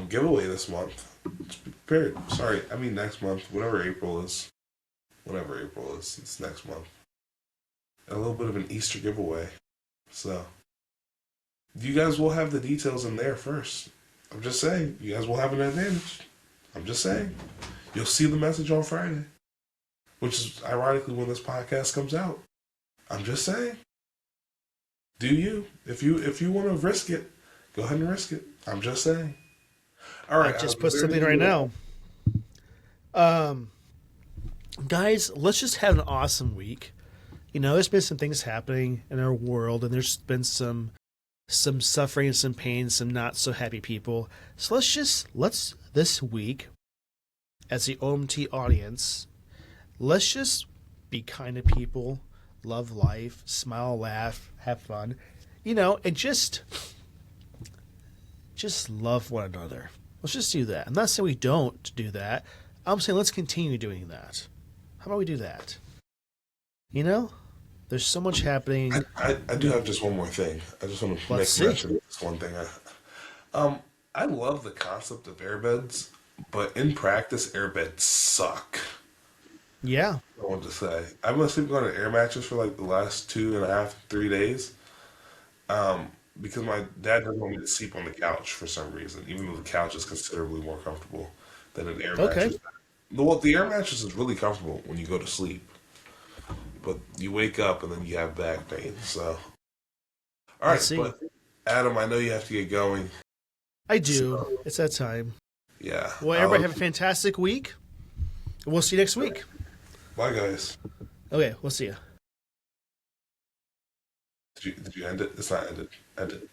giveaway this month. Just be prepared. Sorry, I mean next month. Whatever April is. It's next month. A little bit of an Easter giveaway. So, you guys will have the details in there first. I'm just saying. You guys will have an advantage. I'm just saying. You'll see the message on Friday. Which is ironically when this podcast comes out. I'm just saying. Do you? If you want to risk it, go ahead and risk it. I'm just saying. All right. I just put something right now. Guys, let's just have an awesome week. There's been some things happening in our world, and there's been some suffering, some pain, some not so happy people. So let's this week, as the OMT audience, let's just be kind to people, love life, smile, laugh, have fun, and just love one another. Let's just do that. I'm not saying we don't do that. I'm saying let's continue doing that. How about we do that? There's so much happening. I do have just one more thing. I just want to Let's make see. mention of this one thing. I love the concept of airbeds, but in practice, airbeds suck. Yeah. I want to say I've been sleeping on an air mattress for like the last 2.5, 3 days. Because my dad doesn't want me to sleep on the couch for some reason, even though the couch is considerably more comfortable than an air Okay. mattress. Well, the air mattress is really comfortable when you go to sleep, but you wake up and then you have back pain. So, all Let's right, see. but Adam, I know you have to get going. I do. So, It's that time. yeah. Well, everybody have a fantastic week. We'll see you next week. Bye, guys. Okay, we'll see you. Did you end it? It's not ended. End it.